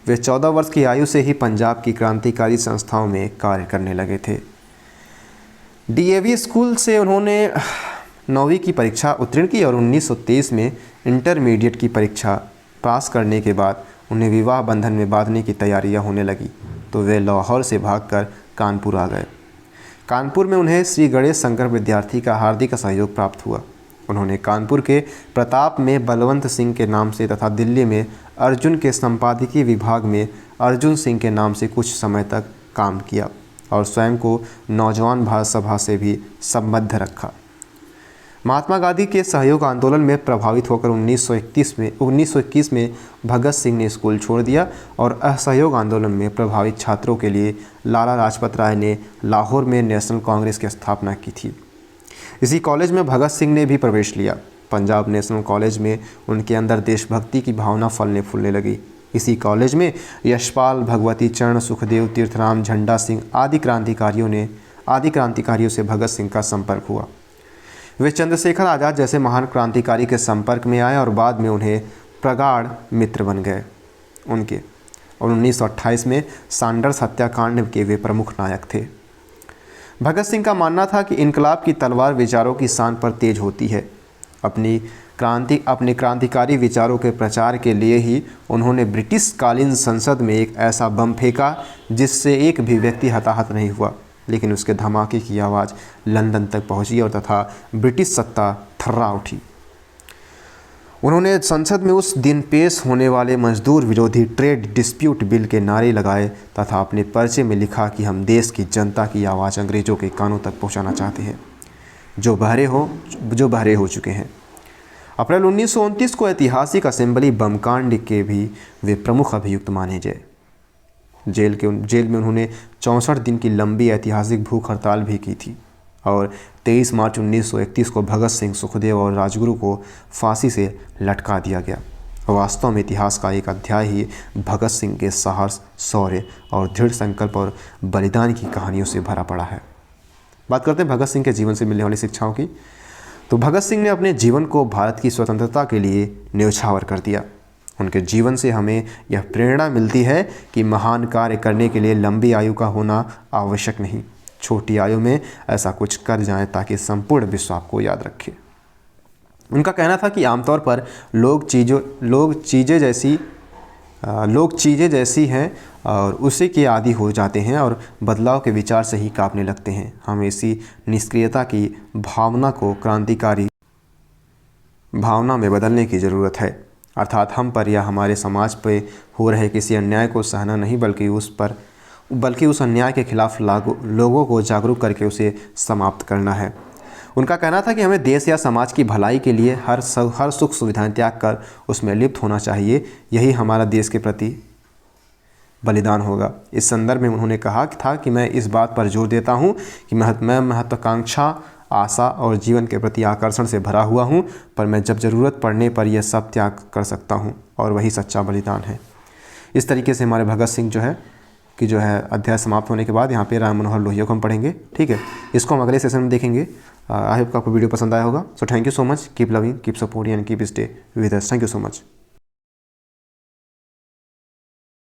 A: वे 14 वर्ष की आयु से ही पंजाब की क्रांतिकारी संस्थाओं में कार्य करने लगे थे। डीएवी स्कूल से उन्होंने 9वीं की परीक्षा उत्तीर्ण की और 1923 में इंटरमीडिएट की परीक्षा पास करने के बाद उन्हें विवाह बंधन में बांधने की तैयारियां होने लगी तो वे लाहौर से भागकर कानपुर आ गए। कानपुर में उन्हें श्री गणेश शंकर विद्यार्थी का हार्दिक सहयोग प्राप्त हुआ। उन्होंने कानपुर के प्रताप में बलवंत सिंह के नाम से तथा दिल्ली में अर्जुन के संपादकीय विभाग में अर्जुन सिंह के नाम से कुछ समय तक काम किया और स्वयं को नौजवान भारत सभा से भी संबद्ध रखा। महात्मा गांधी के सहयोग आंदोलन में प्रभावित होकर 1921 में भगत सिंह ने स्कूल छोड़ दिया और असहयोग आंदोलन में प्रभावित छात्रों के लिए लाला लाजपत राय ने लाहौर में नेशनल कांग्रेस की स्थापना की थी। इसी कॉलेज में भगत सिंह ने भी प्रवेश लिया। पंजाब नेशनल कॉलेज में उनके अंदर देशभक्ति की भावना फलने फूलने लगी। इसी कॉलेज में यशपाल, भगवती चरण, सुखदेव, तीर्थराम, झंडा सिंह आदि क्रांतिकारियों से भगत सिंह का संपर्क हुआ। वे चंद्रशेखर आज़ाद जैसे महान क्रांतिकारी के संपर्क में आए और बाद में उन्हें प्रगाढ़ मित्र बन गए उनके, और 1928 में सैंडर्स हत्याकांड के वे प्रमुख नायक थे। भगत सिंह का मानना था कि इनकलाब की तलवार विचारों की शान पर तेज होती है। अपने क्रांतिकारी विचारों के प्रचार के लिए ही उन्होंने ब्रिटिश कालीन संसद में एक ऐसा बम फेंका जिससे एक भी व्यक्ति हताहत नहीं हुआ, लेकिन उसके धमाके की आवाज़ लंदन तक पहुंची और तथा ब्रिटिश सत्ता थर्रा उठी। उन्होंने संसद में उस दिन पेश होने वाले मजदूर विरोधी ट्रेड डिस्प्यूट बिल के नारे लगाए तथा अपने पर्चे में लिखा कि हम देश की जनता की आवाज़ अंग्रेज़ों के कानों तक पहुंचाना चाहते हैं जो बहरे हो चुके हैं। अप्रैल 1929 को ऐतिहासिक असेंबली बमकांड के भी वे प्रमुख अभियुक्त माने गए। जेल में उन्होंने 64 दिन की लंबी ऐतिहासिक भूख हड़ताल भी की थी और 23 मार्च 1931 को भगत सिंह, सुखदेव और राजगुरु को फांसी से लटका दिया गया। वास्तव में इतिहास का एक अध्याय ही भगत सिंह के साहस, शौर्य और दृढ़ संकल्प और बलिदान की कहानियों से भरा पड़ा है। बात करते हैं भगत सिंह के जीवन से मिलने वाली शिक्षाओं की। तो भगत सिंह ने अपने जीवन को भारत की स्वतंत्रता के लिए न्यौछावर कर दिया। उनके जीवन से हमें यह प्रेरणा मिलती है कि महान कार्य करने के लिए लंबी आयु का होना आवश्यक नहीं, छोटी आयु में ऐसा कुछ कर जाएं ताकि संपूर्ण विश्व आपको याद रखे। उनका कहना था कि आमतौर पर लोग चीज़ें जैसी हैं और उसी के आदी हो जाते हैं और बदलाव के विचार से ही कांपने लगते हैं। हमें इसी निष्क्रियता की भावना को क्रांतिकारी भावना में बदलने की ज़रूरत है, अर्थात हम पर या हमारे समाज पे हो रहे किसी अन्याय को सहना नहीं, बल्कि उस अन्याय के खिलाफ लोगों को जागरूक करके उसे समाप्त करना है। उनका कहना था कि हमें देश या समाज की भलाई के लिए हर सुख सुविधाएं त्याग कर उसमें लिप्त होना चाहिए। यही हमारा देश के प्रति बलिदान होगा। इस संदर्भ में उन्होंने कहा था कि मैं इस बात पर जोर देता हूँ कि मैं महत्वाकांक्षा, आशा और जीवन के प्रति आकर्षण से भरा हुआ हूँ, पर मैं जब ज़रूरत पड़ने पर यह सब त्याग कर सकता हूँ और वही सच्चा बलिदान है। इस तरीके से हमारे भगत सिंह जो है अध्याय समाप्त होने के बाद यहाँ पे राम मनोहर लोहिया को हम पढ़ेंगे। ठीक है, इसको हम अगले सेशन में देखेंगे। आई होप आपको वीडियो पसंद आया होगा। So thank you so much, keep loving, keep supporting and keep stay with us. Thank you so much.